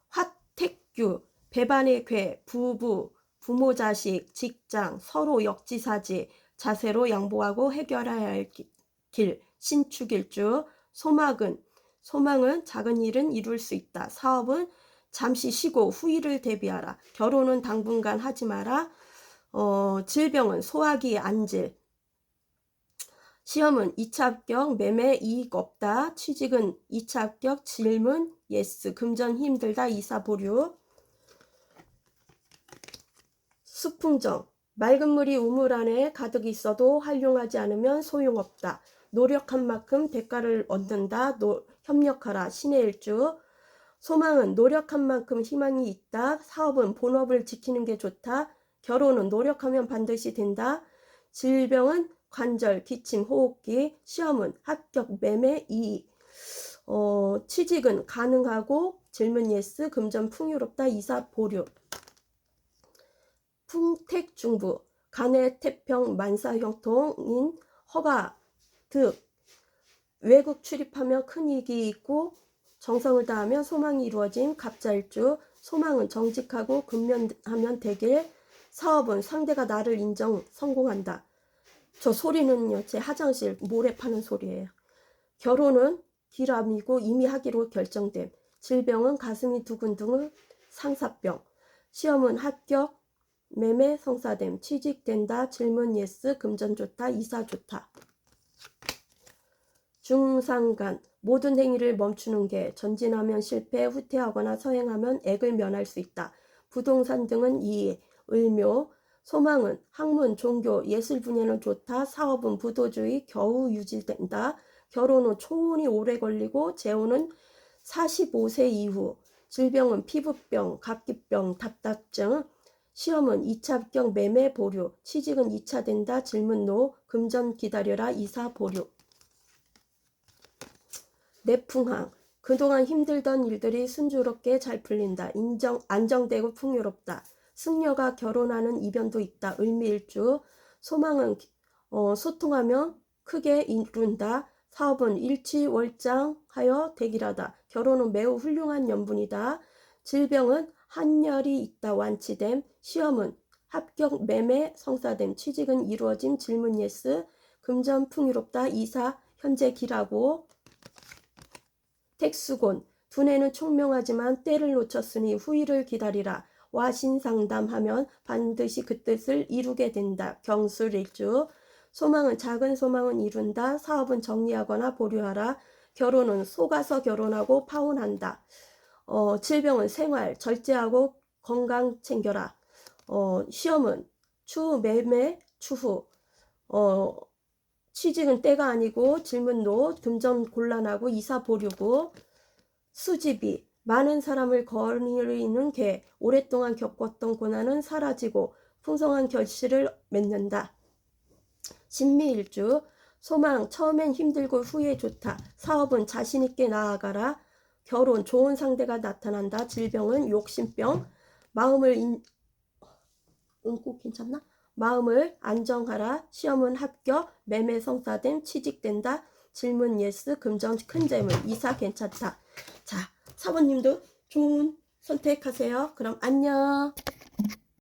화택규 배반의 괴 부부 부모 자식 직장 서로 역지사지 자세로 양보하고 해결해야 할 길 신축일주 소망은 작은 일은 이룰 수 있다. 사업은 잠시 쉬고 후일을 대비하라. 결혼은 당분간 하지 마라. 질병은 소화기 안질. 시험은 2차 합격, 매매 이익 없다. 취직은 2차 합격, 질문 예스, 금전 힘들다. 이사 보류. 수풍정, 맑은 물이 우물 안에 가득 있어도 활용하지 않으면 소용없다. 노력한 만큼 대가를 얻는다. 협력하라. 신의 일주. 소망은 노력한 만큼 희망이 있다. 사업은 본업을 지키는 게 좋다. 결혼은 노력하면 반드시 된다. 질병은 관절, 기침, 호흡기. 시험은 합격, 매매, 이익. 취직은 가능하고 질문 예스, 금전 풍요롭다. 이사 보류. 풍택중부, 간해 태평 만사형통인 허가, 득, 외국 출입하며 큰 이익이 있고 정성을 다하면 소망이 이루어짐. 갑자일주, 소망은 정직하고 근면하면 되길. 사업은 상대가 나를 인정, 성공한다. 저 소리는요, 제 화장실 모래 파는 소리예요. 결혼은 기람이고 이미 하기로 결정됨. 질병은 가슴이 두근두근 상사병. 시험은 합격, 매매 성사됨. 취직된다. 질문 예스, 금전 좋다. 이사 좋다. 중상간, 모든 행위를 멈추는 게, 전진하면 실패, 후퇴하거나 서행하면 액을 면할 수 있다. 부동산 등은 이해, 을묘. 소망은 학문, 종교, 예술 분야는 좋다. 사업은 부도주의, 겨우 유지된다. 결혼은 초혼이 오래 걸리고 재혼은 45세 이후. 질병은 피부병, 각기병, 답답증. 시험은 2차 합격, 매매 보류. 취직은 2차 된다. 질문 노. 금전 기다려라. 이사 보류. 내풍항, 그동안 힘들던 일들이 순조롭게 잘 풀린다. 안정되고 풍요롭다. 승려가 결혼하는 이변도 있다. 을미일주. 소망은 소통하며 크게 이룬다. 사업은 일취월장하여 대길하다. 결혼은 매우 훌륭한 연분이다. 질병은 한열이 있다. 완치됨. 시험은 합격, 매매, 성사됨. 취직은 이루어짐. 질문 예스. 금전 풍요롭다. 이사 현재 길하고. 택수곤, 두뇌는 총명하지만 때를 놓쳤으니 후일을 기다리라. 와신상담하면 반드시 그 뜻을 이루게 된다. 경술일주. 소망은 작은 소망은 이룬다. 사업은 정리하거나 보류하라. 결혼은 속아서 결혼하고 파혼한다. 질병은 생활, 절제하고 건강 챙겨라. 시험은 추후, 매매, 추후. 취직은 때가 아니고 질문 노, 금전 곤란하고 이사 보류고. 수집이, 많은 사람을 거느리는 개, 오랫동안 겪었던 고난은 사라지고 풍성한 결실을 맺는다. 신미일주, 소망, 처음엔 힘들고 후에 좋다. 사업은 자신있게 나아가라. 결혼, 좋은 상대가 나타난다. 질병은 욕심병. 응고 괜찮나? 마음을 안정하라. 시험은 합격, 매매 성사됨. 취직된다. 질문 예스, 금전 큰 재물. 이사 괜찮다. 자, 사모님도 좋은 선택하세요. 그럼 안녕.